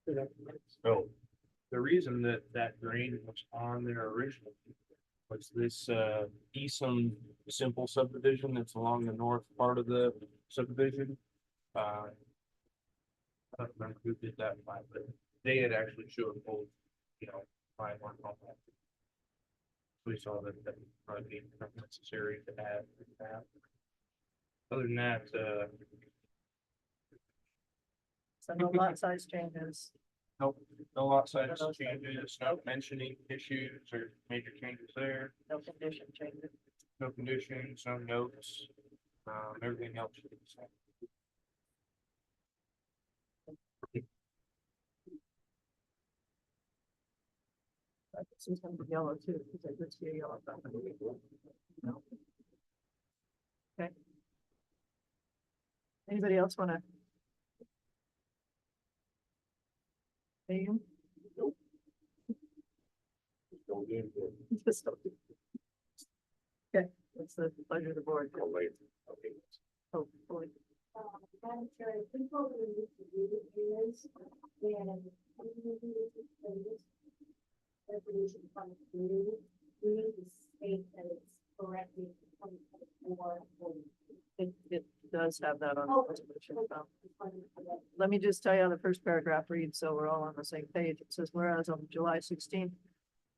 the reason that drain was on there originally was this Eastham simple subdivision that's along the north part of the subdivision. I don't remember who did that plan, but they had actually showed both, you know, my work on that. We saw that that would probably be necessary to add that. Other than that, So no lot size changes. no lot size changes, not mentioning issues or major changes there, No condition changes. no conditions, no notes. Everything else should be the same. This is gonna be yellow too, because I did see a yellow. property. No. Okay. Anybody else wanna? Ian? Don't do it. Just don't do- Okay, what's the pleasure of the board? Go late. Okay. Oh, boy. Madam Chair, I think what we need to do is, resolution from the committee, we need to state that it's correctly 2024. It does have that on Oh. the resolution. Let me just tell you how the first paragraph reads, so we're all on the same page. It says, whereas on July 16th,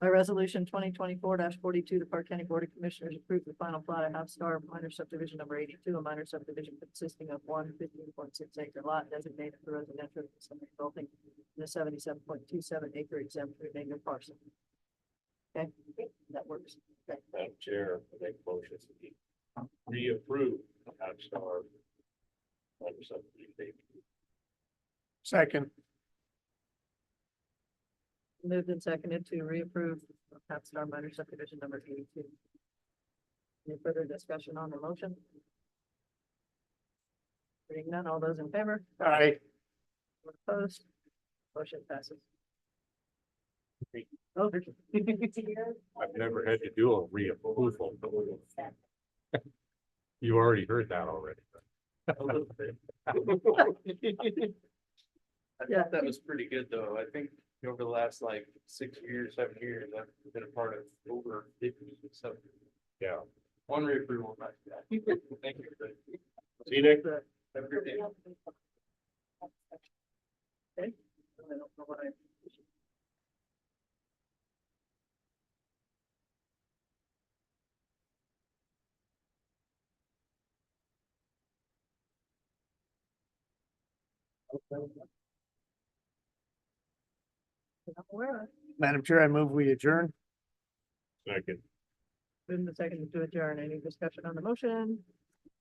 by resolution 2024-42, the Park County Board of Commissioners approved the final plat of Half Star minor subdivision number 82, a minor subdivision consisting of 1 15.6 acre lot designated for residential, resulting in a 77.27 acre exempt remainder parcel. Okay, that works. Okay. Madam Chair, I make motions to be reapprove Half Star. Under subdivision. Second, Moved and seconded to reapprove Half Star minor subdivision number 82. Any further discussion on the motion? Hearing none, all those in favor? aye. Opposed? Motion passes. Oh, I've never had to do a reapproval. You already heard that already. A little bit. I Yeah. thought that was pretty good, though. I think over the last like 6 years, 7 years, I've been a part of over 50, so. Yeah. One reapproval, not that. Thank you. See you next. Have a good day. I don't know what I- I'm aware of. Madam Chair, I move we adjourn. Second. Moved and seconded to adjourn. Any discussion on the motion?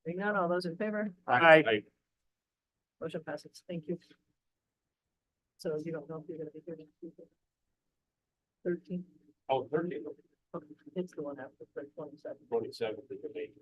Hearing none, all those in favor? Aye. Motion passes. Thank you. So you don't know if you're gonna be here next week. 13. Oh, 13, Okay, it's the one after 27. 27th is the date.